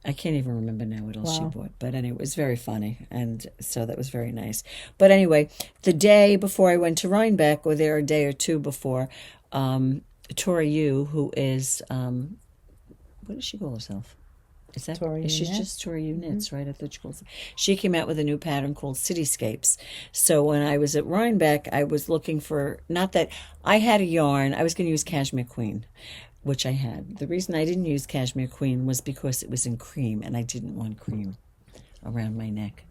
I can't even remember now what else she bought. But anyway, it was very funny. And so that was very nice. But anyway, the day before I went to Reinbeck, or there a day or two before, Tori, who is, what does she call herself? Is that Tori she's Knits. just Tori Knits, right? I thought she called. She came out with a new pattern called Cityscapes. So when I was at Reinbeck, I was looking for, not that I had a yarn. I was going to use Cashmere Queen, which I had. The reason I didn't use Cashmere Queen was because it was in cream, and I didn't want cream around my neck.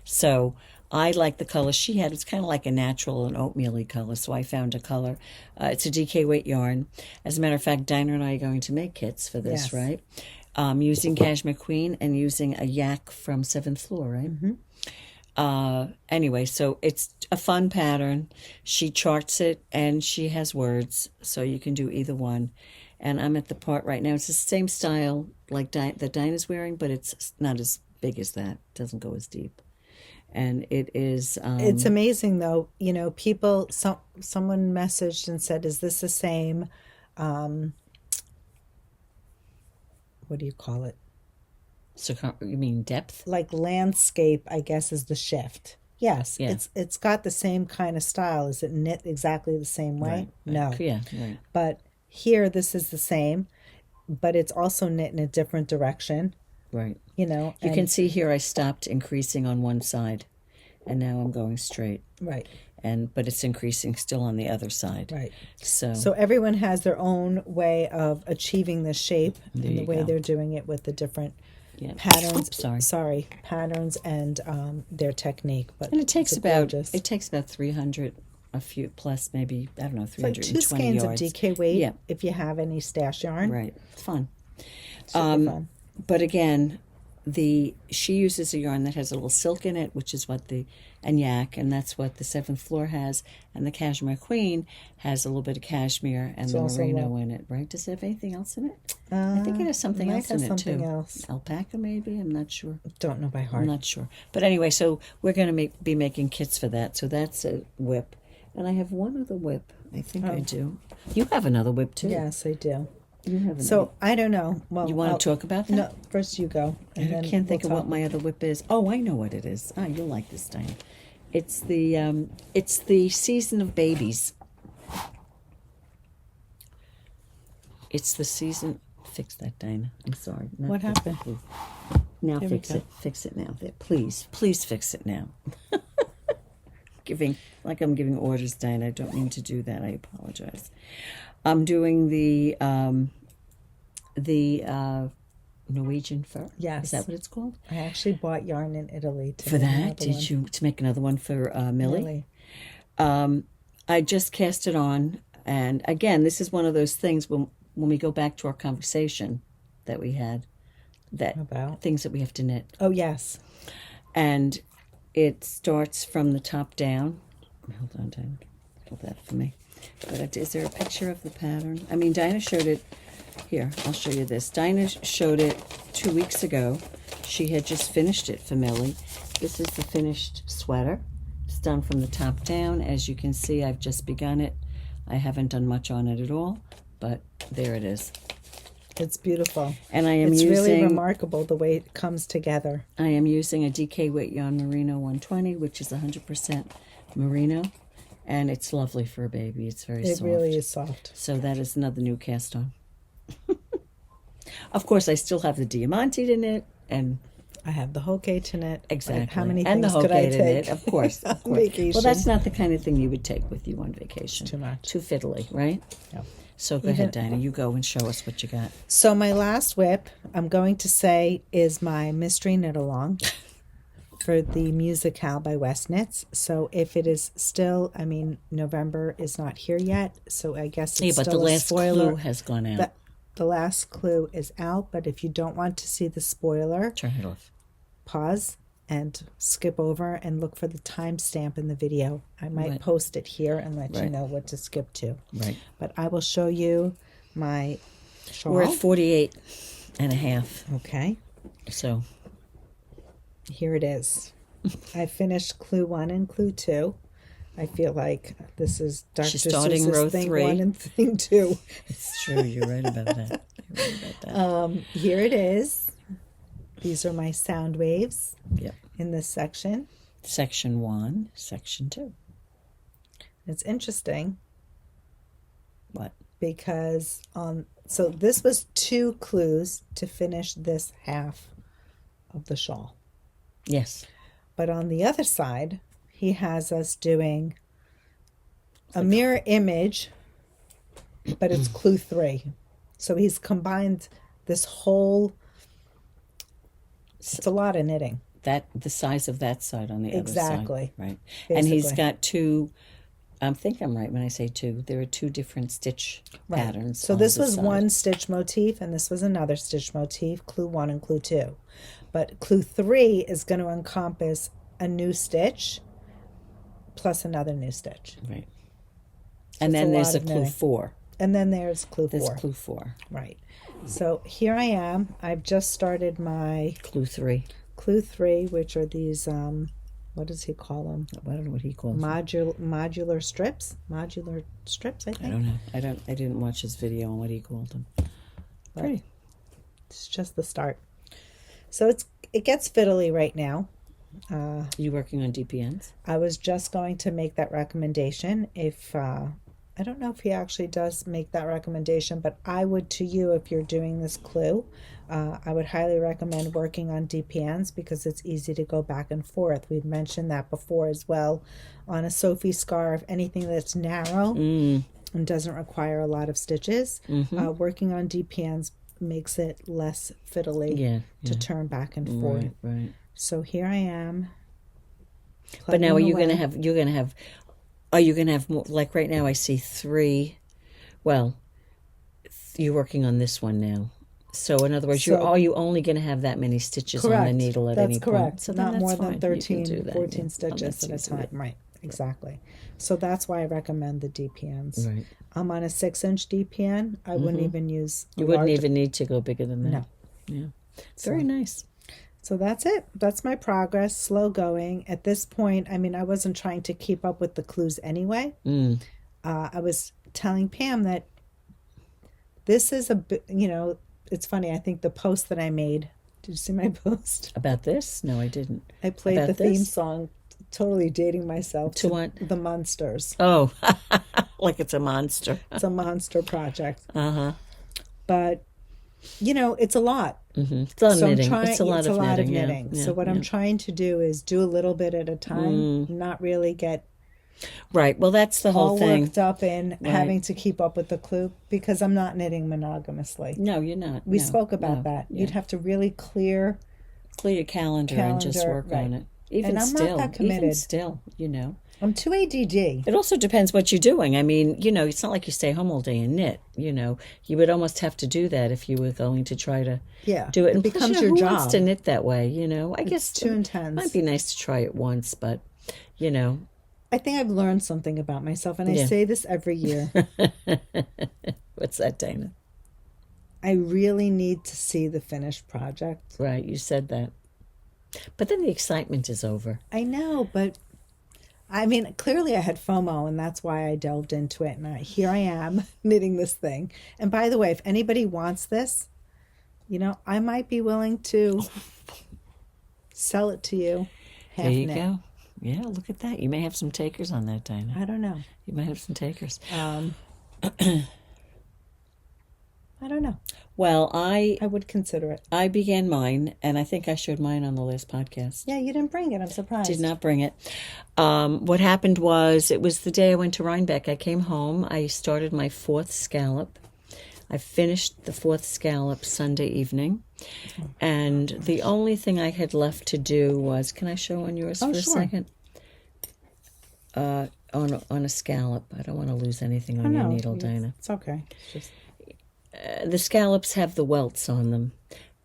So I like the color she had. It's kind of like a natural and oatmeal-y color, so I found a color. It's a DK weight yarn. As a matter of fact, Dina and I are going to make kits for this, Yes. right? Using Cashmere Queen and using a yak from 7th Floor, right? Anyway, so it's a fun pattern. She charts it, and she has words, so you can do either one. And I'm at the part right now. It's the same style like that Dina's wearing, but it's not as big as that. It doesn't go as deep. And it is... It's amazing, though. You know, people, someone messaged and said, is this the same, what do you call it? So you mean depth? Like landscape, I guess, is the shift. Yes, Yeah. it's got the same kind of style. Is it knit exactly the same way? Right. No. Yeah, right. But here, this is the same, but it's also knit in a different direction. Right. You know, You can see here I stopped increasing on one side, and now I'm going straight. right, But it's increasing still on the other side. right. So Everyone has their own way of achieving the shape There and the you way go. they're doing it with the different yeah. patterns. Sorry. Patterns and their technique. But And it takes it's about gorgeous. 300, a few plus maybe, I don't know, It's like 320 2 skeins yards. of DK weight. Yeah. If you have any stash yarn, Right. Fun. super fun. But again, she uses a yarn that has a little silk in it, which is what and yak, and that's what the 7th Floor has, and the Cashmere Queen has a little bit of cashmere and It's the also merino in it, right? Does it have anything else in it? I think it has something might else have in it something too. else. Alpaca, maybe. I'm not sure. Don't know by heart. I'm not sure. But anyway, so we're going to be making kits for that. So that's a whip, and I have one other whip. I think I do. You have another whip too. Yes, I do. You have another. So I don't know. Well, you want to talk about that? No, first you go. I And then can't think we'll of what talk. my other whip is. Oh, I know what it is. Ah, you'll like this, Diane. It's the season of babies. It's the season. Fix that, Dina. I'm sorry. Not What fix happened? it, please. Now Here we fix go. it. Fix it now. There, please fix it now. I'm giving orders, Diane. I don't mean to do that. I apologize. I'm doing the Norwegian fur. Yes. Is that what it's called? I actually bought yarn in Italy to For make that, another one. did you to make another one for Millie? Really? I just cast it on, and again, this is one of those things when we go back to our conversation that we had, that About? things that we have to knit, Oh yes. and it starts from the top down. Hold on, Dinah, hold that for me. But is there a picture of the pattern? I mean, Dinah showed it. Here, I'll show you this. Dinah showed it 2 weeks ago. She had just finished it for Millie. This is the finished sweater. It's done from the top down. As you can see, I've just begun it. I haven't done much on it at all, but there it is. It's beautiful. And I am It's really using remarkable the way it comes together. I am using a DK weight yarn Merino 120, which is 100% merino, and it's lovely for a baby. It's very It soft. really is soft. So that is another new cast on. Of course, I still have the diamante in it, and I have the Hokate in it. exactly, How many and the things could I Hokate in take? it, of course. Of On course. vacation. Well, that's not the kind of thing you would take with you on vacation. Too much. Too fiddly, right? Yeah. So go ahead, Dinah. You go and show us what you got. So my last whip, I'm going to say, is my mystery knit along for the MusiKAL by West Knits. So if it is still, I mean, November is not here yet, so I guess it's Yeah, but still the a last spoiler. clue has gone out. The last clue is out, but if you don't want to see the spoiler, Turn it off. pause and skip over and look for the timestamp in the video. I might Right. post it here and let you Right. know what to skip to. Right. But I will show you my shawl. We're at 48 and a half. Okay, So here it is. I finished clue 1 and clue 2. I feel like this is Dr. She's starting row Seuss's thing 3. 1 and thing 2. it's true. You're right about that. You're right about that. Here it is. These are my sound waves Yep. in this section. Section 1, Section 2. It's interesting. What? because so this was 2 clues to finish this half of the shawl. Yes. But on the other side, he has us doing a mirror image, but it's clue 3. So he's combined this whole, it's a lot of knitting. That the size of that side on the Exactly. other side. Right. Basically. And he's got 2, I think I'm right when I say 2. There are 2 different stitch patterns. So this was one stitch motif, and this was another stitch motif, clue 1 and clue 2. But clue 3 is going to encompass a new stitch plus another new stitch. Right. So and then there's a clue clue 4. And then there's clue 4. There's clue 4. Right. So here I am. I've just started my Clue 3. clue 3, which are these, what does he call them? I don't know what he calls them. Modular strips? Modular strips, I think. I don't know. I didn't watch his video on what he called them. Pretty. It's just the start. So it gets fiddly right now. You working on DPNs? I was just going to make that recommendation. If I don't know if he actually does make that recommendation, but I would to you, if you're doing this clue, I would highly recommend working on DPNs because it's easy to go back and forth. We've mentioned that before as well. On a Sophie scarf, anything that's narrow and doesn't require a lot of stitches, working on DPNs makes it less fiddly to turn back and forth. Right. So here I am. But now are you going to have more, like right now I see 3, well, you're working on this one now. So in other words, are you only going to have that many stitches on the needle at any point? That's correct. So not more than fine. 13, 14 stitches at a time. Right, exactly. So that's why I recommend the DPNs. Right. I'm on a 6-inch DPN. I wouldn't even use You wouldn't even need to go bigger than that. No. Yeah. Very nice. So that's it. That's my progress. Slow going. At this point, I mean, I wasn't trying to keep up with the clues anyway. I was telling Pam that this is a bit, it's funny. I think the post that I made, did you see my post? About this? No, I didn't. I played About the theme this? song, totally dating myself. To what? The Monsters. Oh, like it's a monster. It's a monster project. Uh-huh. But, it's a lot. Mm-hmm. It's a lot of knitting. It's a lot of knitting. Yeah. So what I'm trying to do is do a little bit at a time, not really get right. Well, that's the whole thing. Worked up in having to keep up with the clue because I'm not knitting monogamously. No, you're not. We spoke about that. Yeah. You'd have to really clear your calendar and just work on it. Even and I'm still, not that committed. Even still, I'm too ADD. It also depends what you're doing. I mean, it's not like you stay home all day and knit. You would almost have to do that if you were going to try to do it. And it becomes plus, your who job. wants to knit that way? I guess too intense. It might be nice to try it once, but I think I've learned something about myself, and I say this every year. What's that, Dana? I really need to see the finished project. Right, you said that. But then the excitement is over. I know, but I mean, clearly I had FOMO, and that's why I delved into it. And here I am knitting this thing. And by the way, if anybody wants this, I might be willing to sell it to you. There you go. Yeah, look at that. You may have some takers on that, Dina. I don't know. You might have some takers. I don't know. Well, I would consider it. I began mine, and I think I showed mine on the last podcast. Yeah, you didn't bring it. I'm surprised. Did not bring it. What happened was, it was the day I went to Reinbeck. I came home. I started my 4th scallop. I finished the 4th scallop Sunday evening. And the only thing I had left to do was, can I show on yours for a second? On a scallop. I don't want to lose anything on your needle, Dina. It's okay. It's just... the scallops have the welts on them.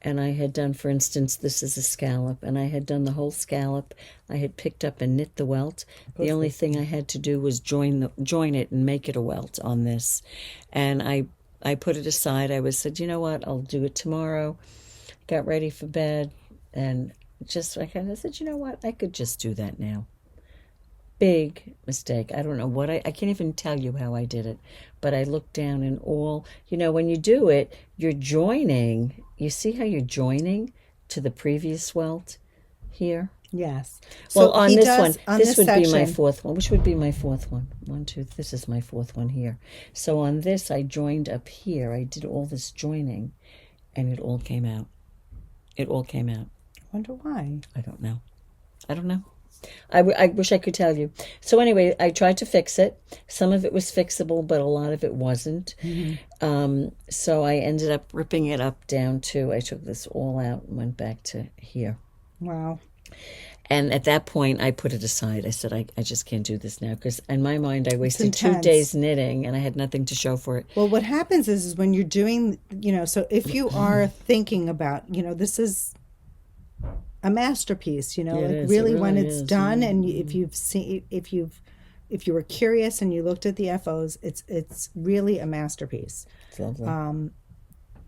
And I had done, for instance, this is a scallop, and I had done the whole scallop. I had picked up and knit the welt. The only thing I had to do was join it and make it a welt on this. And I put it aside. I said, you know what, I'll do it tomorrow. Got ready for bed, and just like I said, you know what, I could just do that now. Big mistake. I don't know what I can't even tell you how I did it, but I looked down and when you do it, you're joining. You see how you're joining to the previous welt here? Yes. Well, So on he this does, one, on this would be my section, fourth one. Which would be my fourth one? One, two, this is my fourth one here. So on this, I joined up here. I did all this joining, and it all came out. It all came out. I wonder why. I don't know. I don't know. I wish I could tell you. So anyway, I tried to fix it. Some of it was fixable, but a lot of it wasn't. So I ended up ripping it up down to, I took this all out and went back to here. Wow. And at that point, I put it aside. I said, I just can't do this now. Because in my mind, I wasted 2 intense. days knitting and I had nothing to show for it. Well, what happens is when you're doing, so if you are thinking about, this is a masterpiece, It like is. really, It when really it's is. done, and if you were curious and you looked at the FOs, it's really a masterpiece. It's lovely.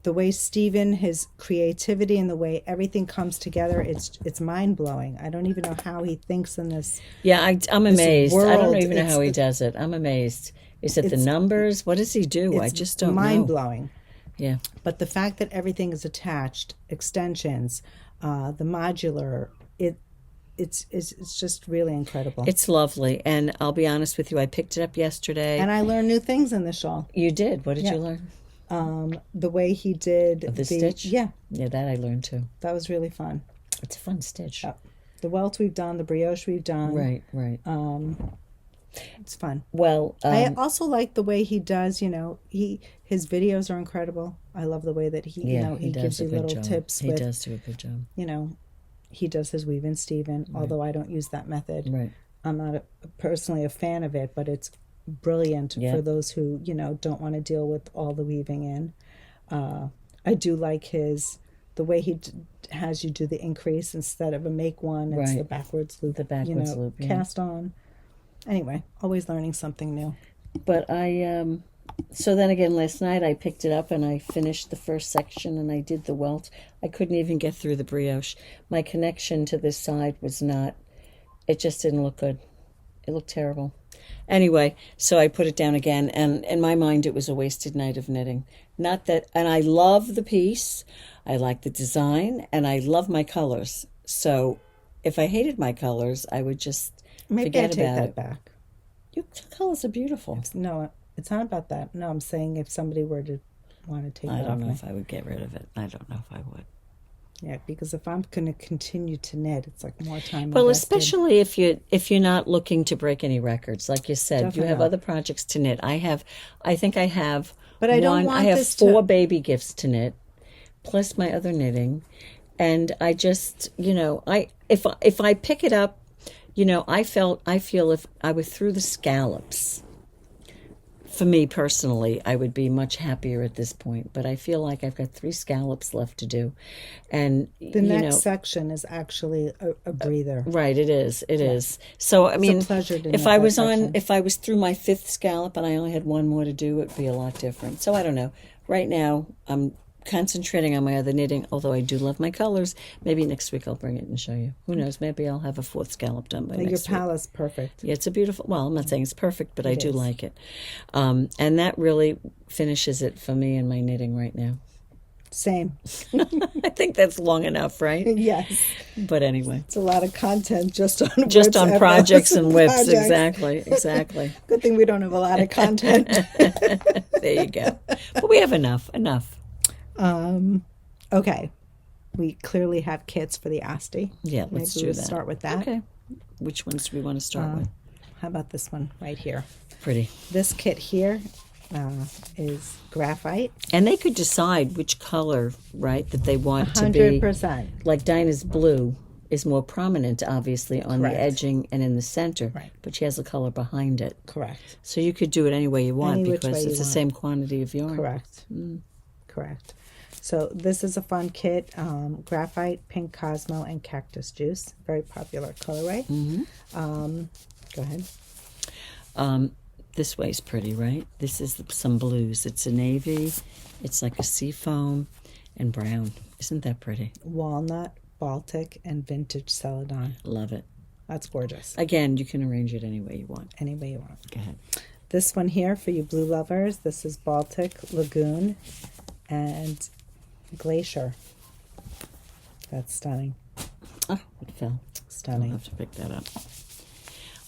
The way Stephen, his creativity and the way everything comes together, it's mind blowing. I don't even know how he thinks in this. Yeah, I'm amazed. I don't world, even know how he it's- does it. I'm amazed. Is it the it's- numbers? What does he do? I It's just don't mind know. blowing. Yeah. But the fact that everything is attached, extensions, the modular, it's just really incredible. It's lovely. And I'll be honest with you, I picked it up yesterday. And I learned new things in the shawl. You did? What did Yeah. you learn? The way he did The stitch? Yeah, Yeah, that I learned too. that was really fun. It's a fun stitch. Yeah. The welt we've done, the brioche we've done. Right, right. It's fun. Well, I also like the way he does, his videos are incredible. I love the way that he he does gives a you good little job. tips He with, does do a good job. He does his weave in Stephen, although I don't use that method. Right. I'm not personally a fan of it, but it's brilliant for those who, don't want to deal with all the weaving in. I do like the way he has you do the increase instead of a make one. It's Right. the backwards loop. The backwards loop, yeah. Cast on. Anyway, always learning something new. But so then again, last night I picked it up and I finished the first section and I did the welt. I couldn't even get through the brioche. My connection to this side was not, it just didn't look good. It looked terrible. Anyway, so I put it down again, and in my mind it was a wasted night of knitting. Not that, and I love the piece, I like the design, and I love my colors. So if I hated my colors, I would just Maybe forget I take about that it. back. Your colors are beautiful. No, it's not about that. No, I'm saying if somebody were to want to take I it don't off know me. if I would get rid of it. I don't know if I would. Yeah, because if I'm going to continue to knit, it's like more time. Well, invested. especially if you're not looking to break any records, like you said, Definitely you have not. other projects to knit. I think I have. But I don't one. want I have this 4 to- baby gifts to knit, plus my other knitting, and I just if I pick it up, I feel if I were through the scallops. For me personally, I would be much happier at this point, but I feel like I've got 3 scallops left to do, and The next section is actually a breather. right, it is. It is. So I mean, pleasure to if knit I that was section. if I was through my 5th scallop and I only had 1 more to do, it'd be a lot different. So I don't know. Right now, I'm concentrating on my other knitting, although I do love my colors. Maybe next week I'll bring it and show you. Who knows? Maybe I'll have a 4th scallop done by Your next week. palette's perfect. Yeah, it's a beautiful. Well, I'm not saying it's perfect, but I do is. like it, and that really finishes it for me in my knitting right now. Same. I think that's long enough, right? Yes. But anyway, It's a lot of content just on just whips, on FOs, projects and whips, projects. exactly. Good thing we don't have a lot of content. There you go. But we have enough. Okay. We clearly have kits for the Asti. Yeah, Maybe let's do we'll that. start with that. Okay. Which ones do we want to start with? How about this one right here? Pretty. This kit here is graphite. And they could decide which color, right, that they want to be. 100%. Like Dinah's blue is more prominent, obviously, on Correct. the edging and in the center. Right. But she has a color behind it. Correct. So you could do it any way you want Any which because way you it's the want. same quantity of yarn. Correct. Correct. So this is a fun kit. Graphite, pink Cosmo, and cactus juice. Very popular colorway. Go ahead. This way's pretty, right? This is some blues. It's a navy. It's like a sea foam and brown. Isn't that pretty? Walnut, Baltic, and vintage celadon. Love it. That's gorgeous. Again, you can arrange it any way you want. Any way you want. Go ahead. This one here for you blue lovers. This is Baltic, Lagoon, and Glacier. That's stunning. Oh, it fell. Stunning. I'll have to pick that up.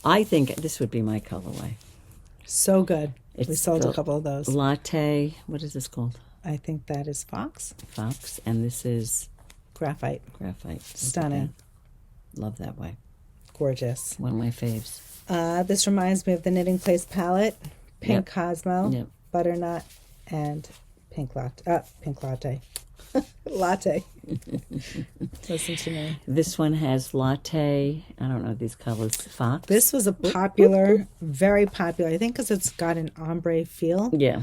I think this would be my colorway. So good. We It's sold the a couple of those. Latte, what is this called? I think that is Fox. Fox, and this is Graphite. Graphite. Stunning. Love that way. Gorgeous. One of my faves. This reminds me of the Knitting Place palette. Pink Cosmo, Yep. Butternut, and Pink Latte. Latte. Listen to me. This one has Latte. I don't know these colors. Fox. This was a popular, very popular, I think because it's got an ombre feel. Yeah.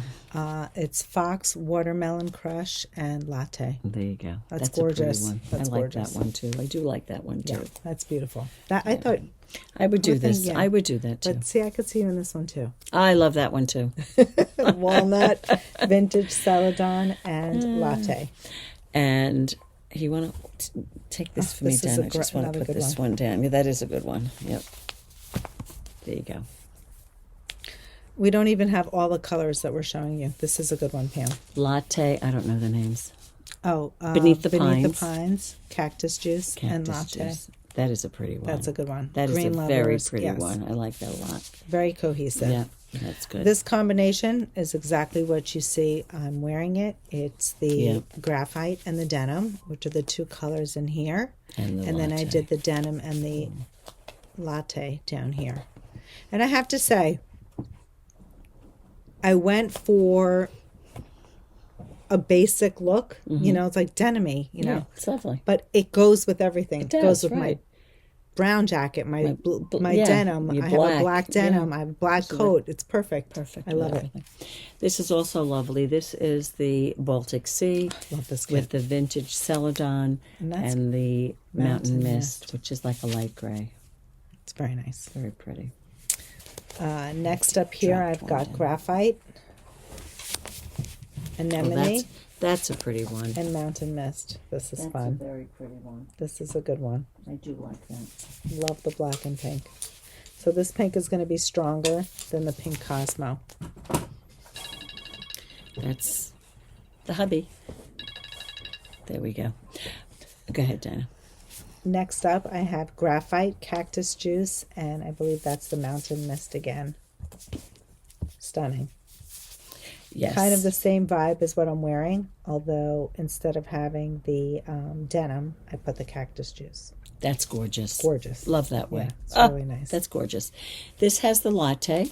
It's Fox, Watermelon Crush, and Latte. There you go. That's a pretty gorgeous. one. That's I like gorgeous. that one too. I do like that one too. Yeah, that's beautiful. That I thought, I would do One thing, this. yeah. I would do that too. but see, I could see you in this one too. I love that one too. Walnut, Vintage Celadon, and Latte. And you want to take this for me this is down? I just want to another put good this one down. Yeah, that is a good one. Yep. There you go. We don't even have all the colors that we're showing you. This is a good one, Pam. Latte. I don't know the names. Oh, Beneath the Pines, Cactus Juice, and Cactus Latte. juice. That is a pretty one. That's a good one. That is Green a very lovers, pretty yes. one. I like that a lot. Very cohesive. Yeah, that's good. This combination is exactly what you see. I'm wearing it. It's the graphite and the denim, which are the two colors in here. and Then I did the denim and the latte down here. And I have to say, I went for a basic look. You know, it's like denim-y, you know. Yeah, it's lovely. But it goes with everything. It does, goes with my right. brown jacket, my yeah, denim. your I have a black, black denim. I have a black coat. It's perfect. Perfect. I love it. everything. This is also lovely. This is the Baltic Sea Love this with kit. the vintage celadon And that's and the mountain Mountain mist, which is like a light gray. It's very nice. Very pretty. Next up here, Dropped I've one got down. graphite, Oh, anemone, that's a pretty one. and mountain mist. This is That's a fun. very pretty one. This is a good one. I do like that. Love the black and pink. So this pink is going to be stronger than the pink Cosmo. That's the hubby. There we go. Go ahead, Dina. Next up, I have graphite, cactus juice, and I believe that's the mountain mist again. Stunning. Yes. Kind of the same vibe as what I'm wearing, although instead of having the denim, I put the cactus juice. That's gorgeous. Gorgeous. Love that way. Yeah, it's really nice. That's gorgeous. This has the latte,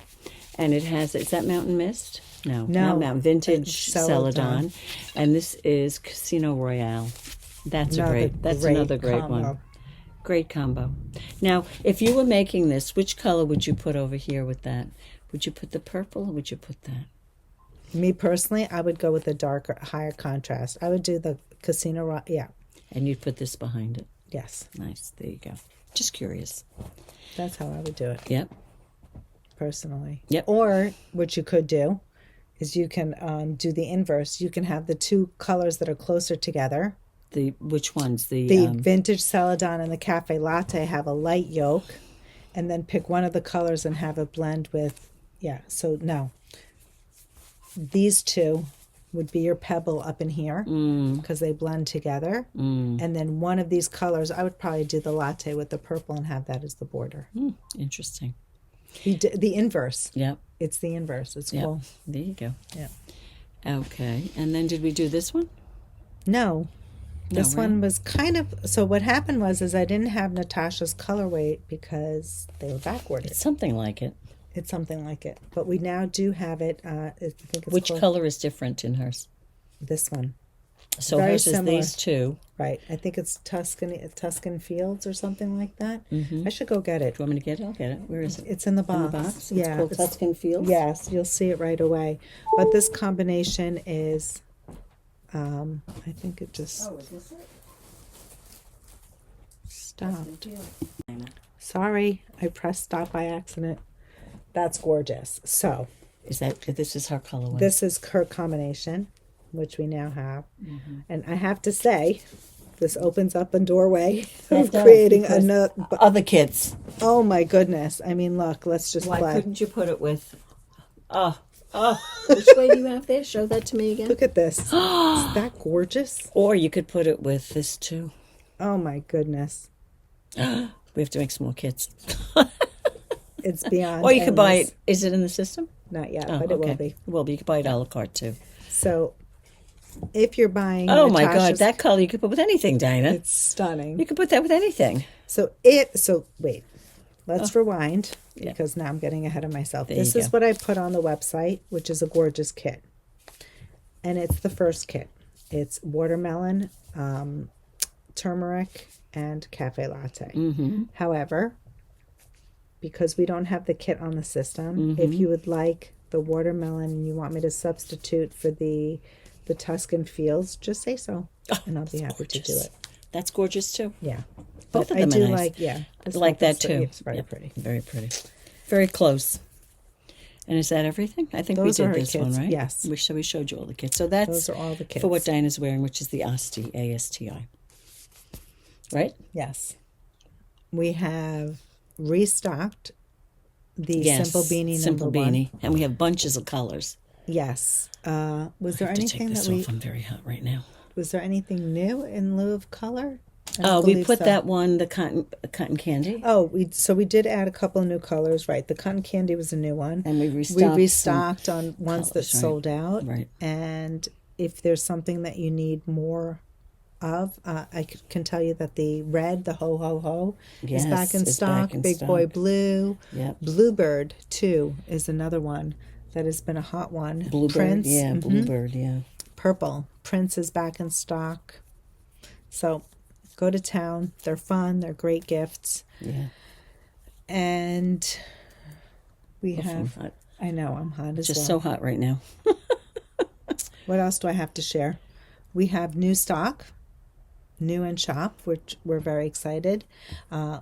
and it has, is that Mountain Mist? No, No, not Mountain. Vintage it's Celadon. Celadon. And this is Casino Royale. That's Another another great combo. one. Great combo. Now, if you were making this, which color would you put over here with that? Would you put the purple or would you put that? Me personally, I would go with the darker, higher contrast. I would do the yeah, And you'd put this behind it. yes. Nice. There you go. Just curious. That's how I would do it, Yep. personally. Yep. Or what you could do is you can do the inverse. You can have the two colors that are closer together. Which ones? The vintage Celadon and the cafe latte have a light yolk, and then pick one of the colors and have it blend with, so no. These two would be your pebble up in here because they blend together. And then one of these colors, I would probably do the latte with the purple and have that as the border. Interesting. The inverse. Yep. It's the inverse. It's Yep. cool. There you go. Yeah. Okay. And then did we do this one? No. This right? one was kind of, so what happened was I didn't have Natasja's colorway because they were back ordered. It's something like it. It's something like it. But we now do have it. I think it's Which called color is different in hers? this one. So Very hers similar. is these two. Right. I think it's Tuscan Fields or something like that. I should go get it. Do you want me to get it? I'll get it. Where is it? It's in the In box. the box? It's Yeah. called Tuscan Fields? Yes, you'll see it right away. But this combination is, I think it just Oh, is this it? stopped. Sorry, I pressed stop by accident. That's gorgeous. So This is her colorway. this is her combination, which we now have. And I have to say, this opens up a doorway of does, creating because another. Other kids. Oh my goodness! I mean, look. Let's just Why play. couldn't you put it with... Oh. Which way do you have there? Show that to me again. Look at this. Is that gorgeous? Or you could put it with this too. Oh my goodness! We have to make some more kits. It's beyond. Or you could buy endless. it. Is it in the system? Not yet, Oh, but it will okay. be. It will be. You could buy it a la carte too. So, if you're buying, Oh my God, Natasja's- that color you could put with anything, Dina. it's stunning. You could put that with anything. So wait, let's rewind Yeah. because now I'm getting ahead of myself. There This you is go. what I put on the website, which is a gorgeous kit, and it's the first kit. It's watermelon, turmeric, and cafe latte. Mm-hmm. However, because we don't have the kit on the system, Mm-hmm. if you would like the watermelon and you want me to substitute for the Tuscan fields, just say so, and I'll be happy to do gorgeous. it. That's gorgeous too. Yeah, Both but of them I do are nice. like I this like one that is too. It's very Yep, pretty. Very pretty. Very close. And is that everything? I think Those we are did her this kits, one, right? yes. We showed you all the kits. So that's Those are all the kits. for what Dina's wearing, which is the Asti, A-S-T-I. Right? Yes. We have restocked the Yes. Simple Beanie Simple number beanie. one. And we have bunches of colors. Yes. Was there I have to anything take that this off. I'm very hot right now. was there anything new in lieu of color? I Oh, don't we believe put so. that one, the cotton candy. Oh, we did add a couple of new colors, right? The cotton candy was a new one. And we We restocked. restocked on ones that colors, right. sold out. Right. And if there's something that you need more of, can tell you that the red, the ho ho ho, is Yes, back in it's stock. back in Big Boy stock. Blue, Yep. Bluebird too is another one that has been a hot one. Bluebird. Prince, Yeah, Bluebird, yeah. purple. Prince is back in stock. So go to town. They're fun. They're great gifts. Yeah. And we I'm have. hot. I know I'm hot as Just well. so hot right now. What else do I have to share? We have new stock, new in shop, which we're very excited.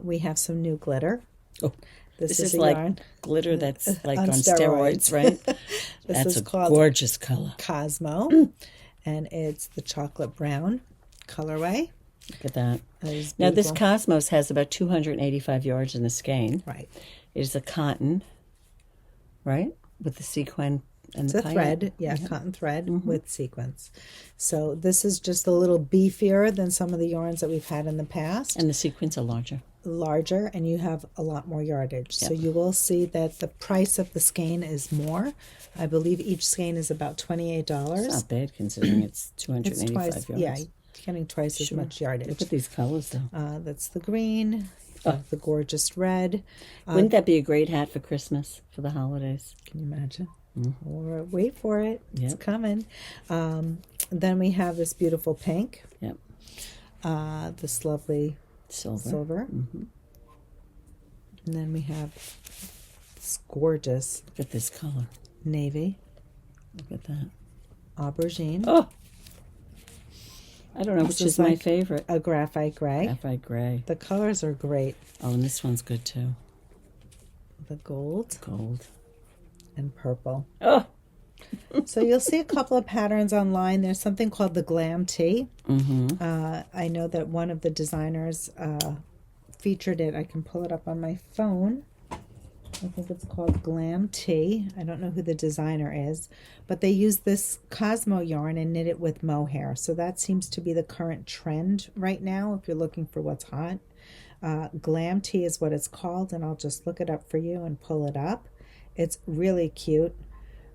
We have some new glitter. Oh, This this is is a like yarn. glitter that's like On on steroids. steroids, right? This That's is a called gorgeous color. Cosmo, and it's the chocolate brown colorway. Look at that. That is Now, this beautiful. Cosmos has about 285 yards in the skein. Right. It is a cotton, right? With the sequin and It's the a pipe. thread, cotton thread Mm-hmm. with sequins. So this is just a little beefier than some of the yarns that we've had in the past. And the sequins are larger. Larger, and you have a lot more yardage. So you will see that the price of the skein is more. I believe each skein is about $28. It's not bad considering it's It's 285 twice, yards. yeah, you're getting twice as much yardage. Look at these colors, though. That's the green, the gorgeous red. Wouldn't that be a great hat for Christmas, for the holidays? Can you imagine? Or wait for it, it's Yep. coming. Then we have this beautiful pink, Yep. this lovely Silver. silver. And then we have this gorgeous Look at this color. navy, Look at that. aubergine, Oh! I don't know This which is is my like favorite. a graphite gray. Graphite gray. The colors are great. Oh, and this one's good too. The gold Gold. and purple. Oh! So you'll see a couple of patterns online. There's something called the glam tee. Mm-hmm. I know that one of the designers featured it. I can pull it up on my phone. I think it's called Glam Tee. I don't know who the designer is, but they use this Cosmo yarn and knit it with mohair. So that seems to be the current trend right now if you're looking for what's hot. Glam Tee is what it's called, and I'll just look it up for you and pull it up. It's really cute.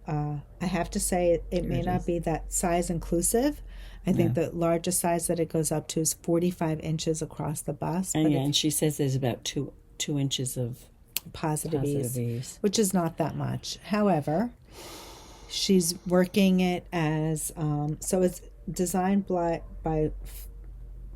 I have to say it may not be that size inclusive. I think the largest size that it goes up to is 45 inches across the bust. And but yeah, and she says there's about two inches of positive positive ease, ease. which is not that much. However, she's working it as so it's designed by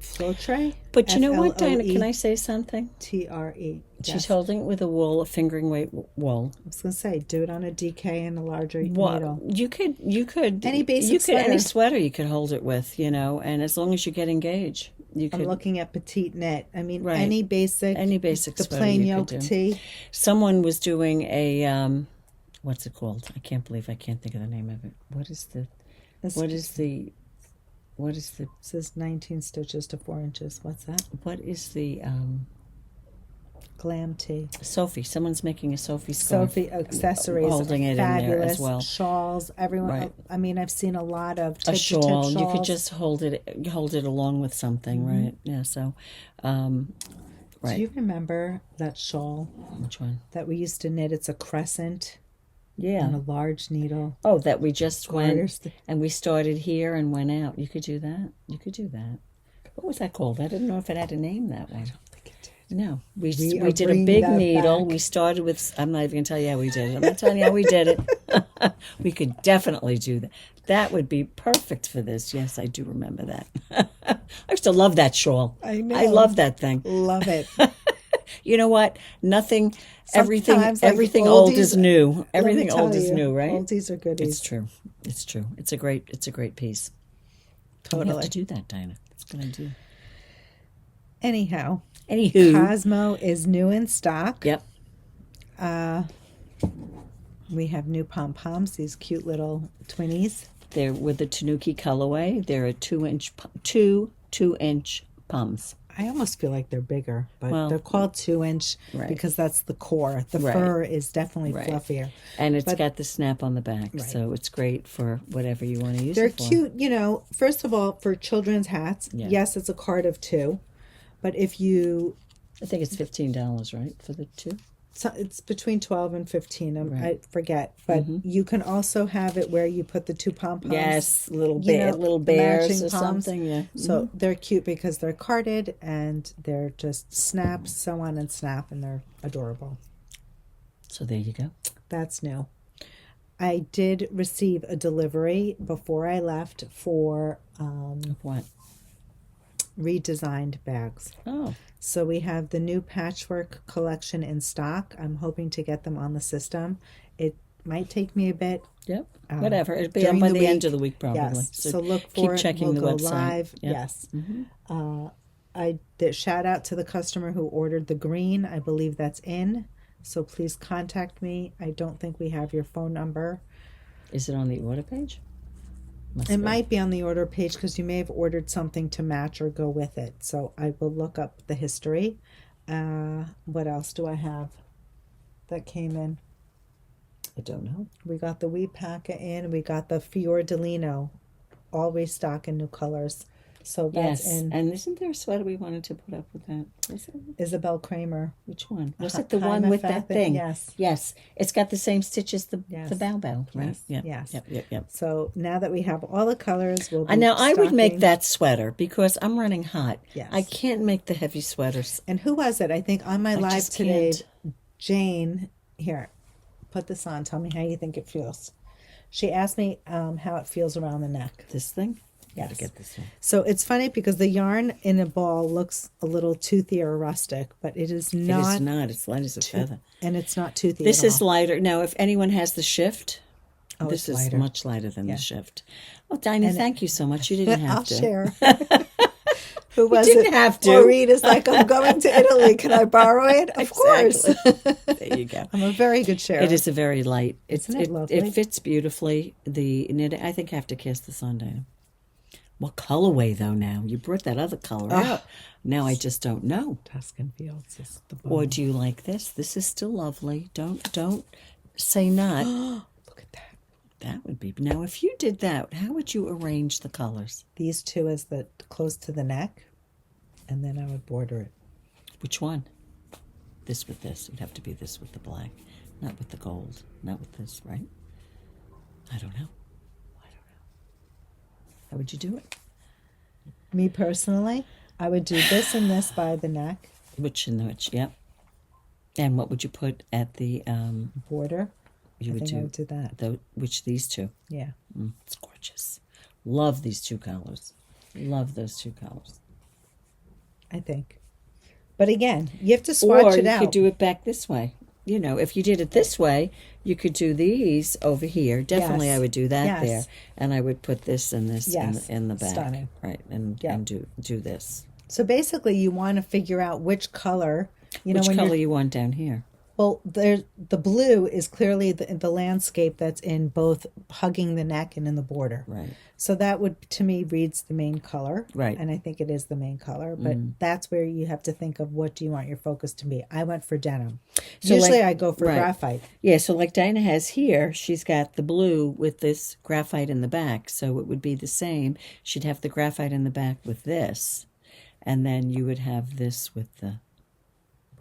Flotre. But you know what, Dina? FLOE. Can I say something? TRE. She's Yes. holding it with a wool, a fingering weight wool. I was going to say, do it on a DK and a larger Well, needle. you could Any basic you could any sweater. sweater you could hold it with, and as long as you get engaged, you I'm could. looking at petite knit. I mean, Right. any basic the sweater plain you yoke could do. tee. Someone was doing a what's it called? I can't believe I can't think of the name of it. What is the It says 19 stitches to 4 inches. What's that? Glam tee. Sophie? Someone's making a Sophie scarf. Sophie accessories, holding it in fabulous. there as well. Shawls, everyone. Right. I mean, I've seen a lot of A tip-to-tip shawl. You could shawls. just hold it along with something, right? Yeah. So, Right. Do you remember that shawl Which one? that we used to knit? It's a crescent on Yeah. a large needle. Oh, that we just Garters. went and we started here and went out. You could do that. You could do that. What was that called? I didn't know if it had a name, that one. I don't think it did. No, we are did a bringing big that needle. back. We started with. I'm not even gonna tell you how we did it. I'm not telling you how we did it. We could definitely do that. That would be perfect for this. Yes, I do remember that. I used to love that shawl. I know. I love that thing. Love it. You know what? Nothing. Sometimes, like, Everything old oldies- is new. Let me Everything tell old is you, new, right? Oldies are goodies. It's true. It's true. It's a great piece. We Totally. have to do that, Dinah. It's gonna do. Anyhow, Anywho. Cosmo is new in stock. Yep. We have new pom-poms, these cute little twinnies. They're with the Tanuki colorway. They're a 2-inch, two-inch pums. I almost feel like they're bigger, but Well, they're called 2-inch right. because that's the core. The Right. fur is definitely Right. fluffier. And it's But- got the snap on the back, Right. so it's great for whatever you want to use They're it for. cute, first of all, for children's hats. Yeah. Yes, it's a card of 2. But if you, I think it's $15, right, for the 2? so it's between 12 and 15. I Right. forget. But you can also have it where you put the 2 pom-poms. Yes, little you know, little bears matching or poms. something. Yeah. So they're cute because they're carded and they're just snap, sew on and snap, and they're adorable. So there you go. That's new. I did receive a delivery before I left for What? redesigned bags. Oh, So we have the new patchwork collection in stock. I'm hoping to get them on the system. It might take me a bit. yep. Whatever. It'll be during on by the the end week. of the week, probably. Yes. So look keep for it. checking We'll the go website. live. Yep. Yes. I did shout out to the customer who ordered the green. I believe that's in. So please contact me. I don't think we have your phone number. Is it on the order page? Must It be. might be on the order page because you may have ordered something to match or go with it. So I will look up the history. What else do I have that came in? I don't know. We got the Wee Paca in. We got the Fiordolino, all restock in new colors. So that's Yes. in And isn't there a sweater we wanted to put up with that? Was it? Isabel Kramer. Which one? Was Hi- it the one Jaime with that Fathin, thing? yes. Yes. It's got the same stitch as the Yes. Bow Bow, right? Yes, Yep. yes. Yep. So now that we have all the colors, we'll be Now, I would make stocking- that sweater because I'm running hot. Yes. I can't make the heavy sweaters. And who was it? I think on my live just today, can't. Jane, here, put this on. Tell me how you think it feels. She asked me how it feels around the neck. This thing? Yes. Gotta get this one. So it's funny because the yarn in a ball looks a little toothy or rustic, but it is It not. is not. It's light as a feather. And it's not toothy. This at is all. lighter. Now, if anyone has the shift, Oh, this it's is lighter. much lighter than Yeah. the shift. Well, Dinah, thank you so much. You didn't have I'll to. share. Who was didn't it? have to. Maureen is like, I'm going to Italy. Can I borrow it? Of course. Exactly. There you go. I'm a very good sharer. It is a very light. Isn't it lovely? It fits beautifully. The knit. I think I have to cast this on, Dinah. What colorway though? Now you brought that other color out. Now I just don't know. Tuscan Fields is the Or ball. do you like this? This is still lovely. Don't say not. Look at that. That would be. Now, if you did that, how would you arrange the colors? These two as the close to the neck, and then I would border it. Which one? This with this. It would have to be this with the black, not with the gold, not with this, right? I don't know. How would you do it? Me personally, I would do this and this by the neck Which and which? Yep. And what would you put at the? border. You I would think I do would do that. which these two? Yeah. It's gorgeous. Love these two colors. Love those two colors. I think. But again, you have to swatch Or it you out. could do it back this way. You know, if you did it this way, you could do these over here. Definitely, Yes. I would do that Yes. there, and I would put this and this Yes. in the back, Stunning. right? And Yeah. and do this. So basically, you want to figure out which color. You Which know, when color you're, you want down here? well, the blue is clearly the landscape that's in both hugging the neck and in the border. Right. So that would, to me, reads the main color. Right. And I think it is the main color. But that's where you have to think of what do you want your focus to be. I went for denim. So Usually like- I go for right. graphite. Yeah. So like Dinah has here, she's got the blue with this graphite in the back, so it would be the same. She'd have the graphite in the back with this, and then you would have this with the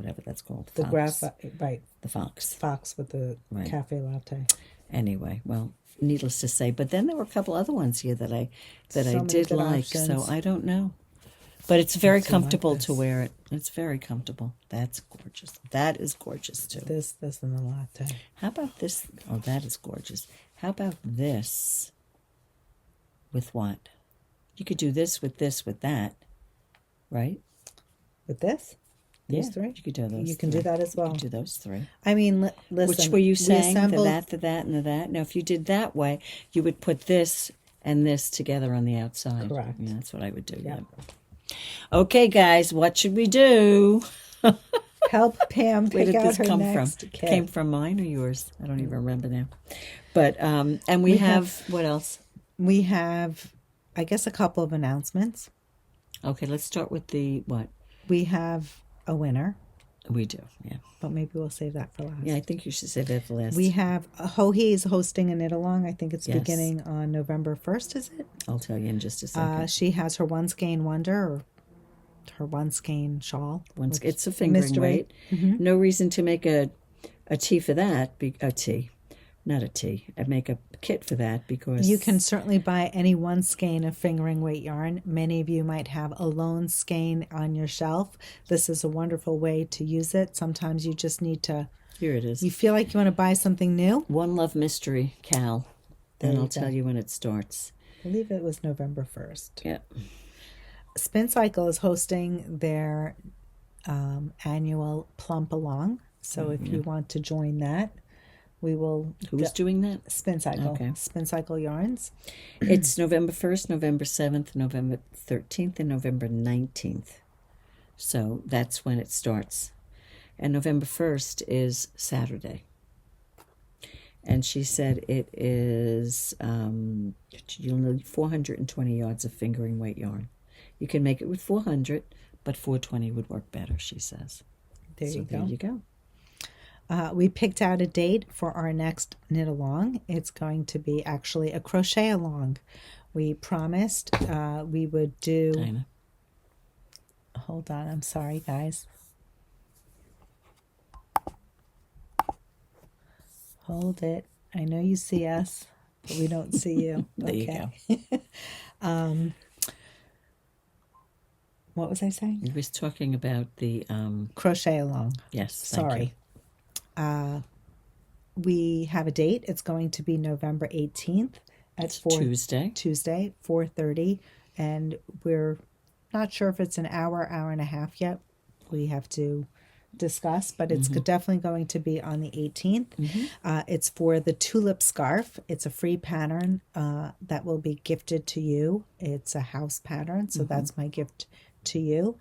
whatever that's called. The Fox. graphite, right? The fox. Fox with the Right. cafe latte. Anyway, well, needless to say. But then there were a couple other ones here that I So many did good like. options. So I don't know. But it's very Let's see, like comfortable to this. wear it. It's very comfortable. That's gorgeous. That is gorgeous too. This, and the latte. How about this? Oh, that is gorgeous. How about this? With what? You could do this, with that, right? With this? Those Yeah, three? you could do those. You can do that as You well. could do those three. I mean, listen. Which were you we saying? assembled- The that, and the that. Now, if you did that way, you would put this and this together on the outside. Correct. Yeah, that's what I would do. Yep. Yeah. Okay, guys, what should we do? Help Pam Where pick did out this her come next from? kit. Came from mine or yours? I don't even remember now. But and we have what else? We have, I guess, a couple of announcements. Okay, let's start with the what? We have a winner, We do, yeah. but maybe we'll save that for last. Yeah, I think you should say that for last. We have Hohi is hosting a knit along. I think it's Yes. beginning on November 1st, is it? I'll tell you in just a second. She has her one skein wonder, or her one skein shawl. Once which- it's a fingering mystery. weight. No reason to make a tee for that. A tee, not a tee. I make a kit for that because You can certainly buy any one skein of fingering weight yarn. Many of you might have a lone skein on your shelf. This is a wonderful way to use it. Sometimes you just need to, Here it is. you feel like you want to buy something new. One Love Mystery, Cal. There Then you I'll go. tell you when it starts. I believe it was November 1st. Yeah. Spin Cycle is hosting their annual Plump Along. So if you want to join that, we will. Who's doing that? Spin Cycle. Okay. Spin Cycle Yarns. It's November 1st, November 7th, November 13th, and November 19th. So that's when it starts. And November 1st is Saturday. And she said it is, you'll need 420 yards of fingering weight yarn. You can make it with 400, but 420 would work better, she says. There So you go. there you go. We picked out a date for our next knit along. It's going to be actually a crochet along. We promised we would do. Dina. Hold on, I'm sorry, guys. Hold it. I know you see us, but we don't see you. There you go. What was I saying? We was talking about the, Crochet along. yes, thank Sorry. We have a date. It's going to be November 18th at It's Tuesday. Tuesday, 4:30, and we're not sure if it's an hour and a half yet. We have to discuss, but it's definitely going to be on the 18th. It's for the tulip scarf. It's a free pattern that will be gifted to you. It's a house pattern, so that's my gift to you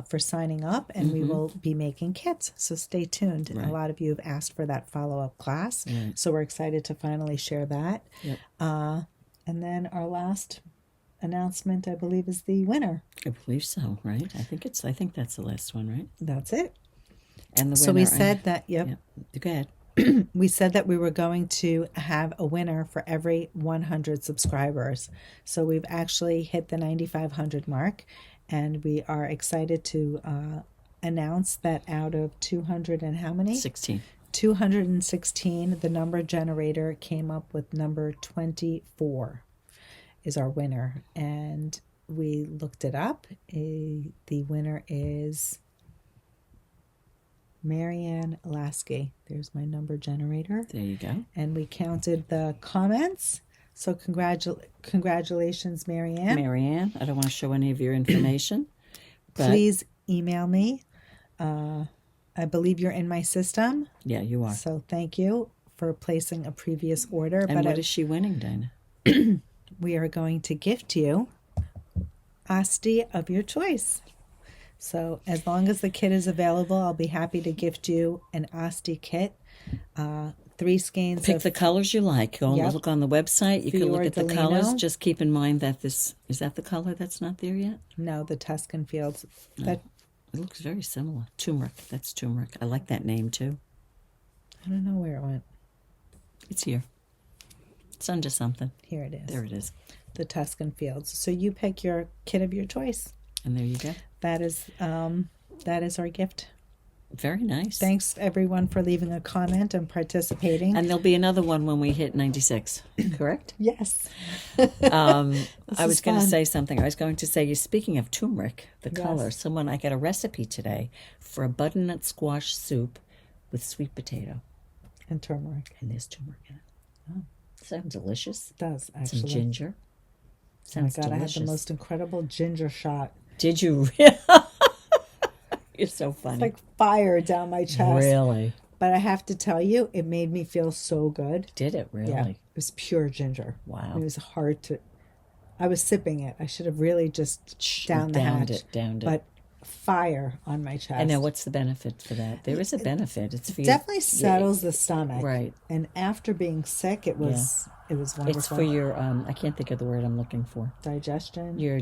for signing up, and we will be making kits, so stay tuned. Right. A lot of you have asked for that follow-up class, Right. so we're excited to finally share that. Yep. And then our last announcement, I believe, is the winner. I believe so, right? I think that's the last one, right? That's it. And the winner. So we said that, yep, Go ahead. we said that we were going to have a winner for every 100 subscribers. So we've actually hit the 9,500 mark, and we are excited to announce that out of 200 and how many? 16. 216, the number generator came up with number 24 is our winner. And we looked it up. The winner is Marianne Lasky. There's my number generator. There you go. And we counted the comments. So congratulations, Marianne. Marianne, I don't want to show any of your information. But Please email me. I believe you're in my system. yeah, you are. So thank you for placing a previous order. And but what is she winning, Dina? we are going to gift you Asti of your choice. So as long as the kit is available, I'll be happy to gift you an Asti kit. 3 skeins Pick of the colors you like. Go and Yep. look on the website. You can look at the Fiordolino. colors. Just keep in mind that is that the color that's not there yet? no, the Tuscan Fields. That It looks very similar. Turmeric. That's turmeric. I like that name too. I don't know where it went. It's here. It's under something. Here it is. There it is. The Tuscan Fields. So you pick your kit of your choice. And there you go. That is our gift Very nice. Thanks everyone for leaving a comment and participating. And there'll be another one when we hit 96, correct? Yes. I was going to say something. I was going to say, speaking of turmeric, the color, I got a recipe today for a butternut squash soup with sweet potato. And turmeric. And there's turmeric in it. Oh, sounds delicious. It does, actually. Some ginger. Sounds oh my God, delicious. I had the most incredible ginger shot. Did you really? You're so funny. It's like fire down my chest. Really? But I have to tell you, it made me feel so good. Did it really? Yeah, it was pure ginger. Wow. It was hard to... I was sipping it. I should have really just downed the hatch. Downed it. But fire on my chest. I know. What's the benefit for that? There is a benefit. It's for definitely settles the stomach. Right. And after being sick, it was wonderful. It's for your, I can't think of the word I'm looking for. Digestion. Your,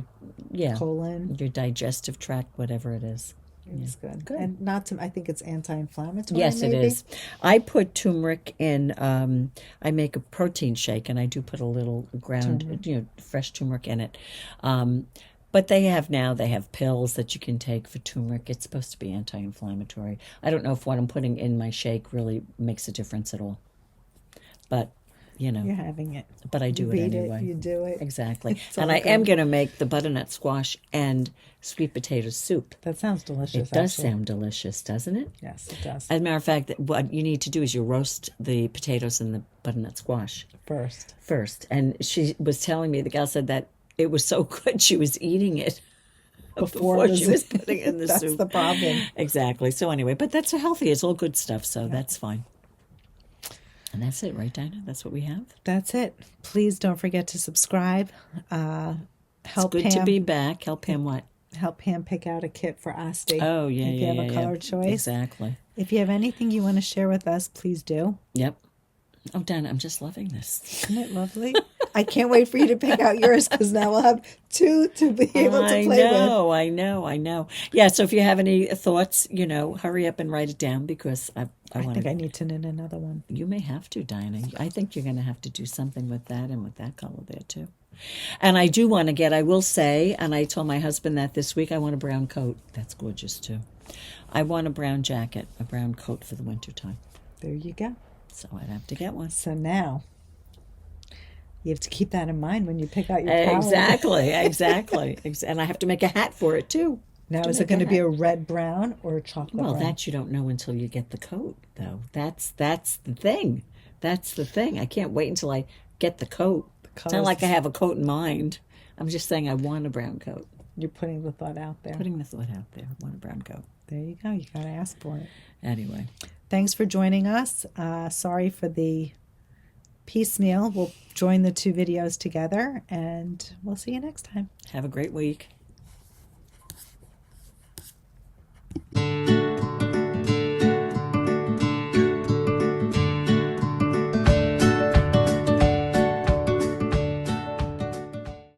colon. Your digestive tract, whatever it is. It was good. And I think it's anti-inflammatory. Yes, maybe? it is. I put turmeric in, I make a protein shake and I do put a little ground, fresh turmeric in it. But they have pills that you can take for turmeric. It's supposed to be anti-inflammatory. I don't know if what I'm putting in my shake really makes a difference at all. But, You're having it. But I do it anyway. You do it. Exactly. And I am going to make the butternut squash and sweet potato soup. That sounds delicious. It does sound delicious, doesn't it? Yes, it does. As a matter of fact, what you need to do is you roast the potatoes and the butternut squash. First. And she was telling me, the gal said that it was so good she was eating it before she was putting it in the soup. That's the problem. Exactly. So anyway, but that's healthy. It's all good stuff, so that's fine. And that's it, right, Dina? That's what we have? That's it. Please don't forget to subscribe. Help it's good Pam, to be back. Help Pam what? Help Pam pick out a kit for Asti. Oh, yeah, if you have a color choice. Exactly. If you have anything you want to share with us, please do. Yep. Oh, Dina, I'm just loving this. Isn't it lovely? I can't wait for you to pick out yours because now we'll have two to be able to play with. I know. Yeah, so if you have any thoughts, hurry up and write it down because I think I need to knit another one. You may have to, Dina. I think you're going to have to do something with that and with that color there too. And I do want to I will say, and I told my husband that this week, I want a brown coat. That's gorgeous too. I want a brown jacket, a brown coat for the winter time. There you go. So I'd have to get one. So now you have to keep that in mind when you pick out your palette. Exactly. And I have to make a hat for it too. Now, is it going to be a red brown or a chocolate brown? Well, that you don't know until you get the coat, though. That's the thing. That's the thing. I can't wait until I get the coat. It's not like I have a coat in mind. I'm just saying I want a brown coat. You're putting the thought out there. Putting the thought out there. I want a brown coat. There you go. You got to ask for it. Anyway. Thanks for joining us. Sorry for the piecemeal. We'll join the two videos together, and we'll see you next time. Have a great week.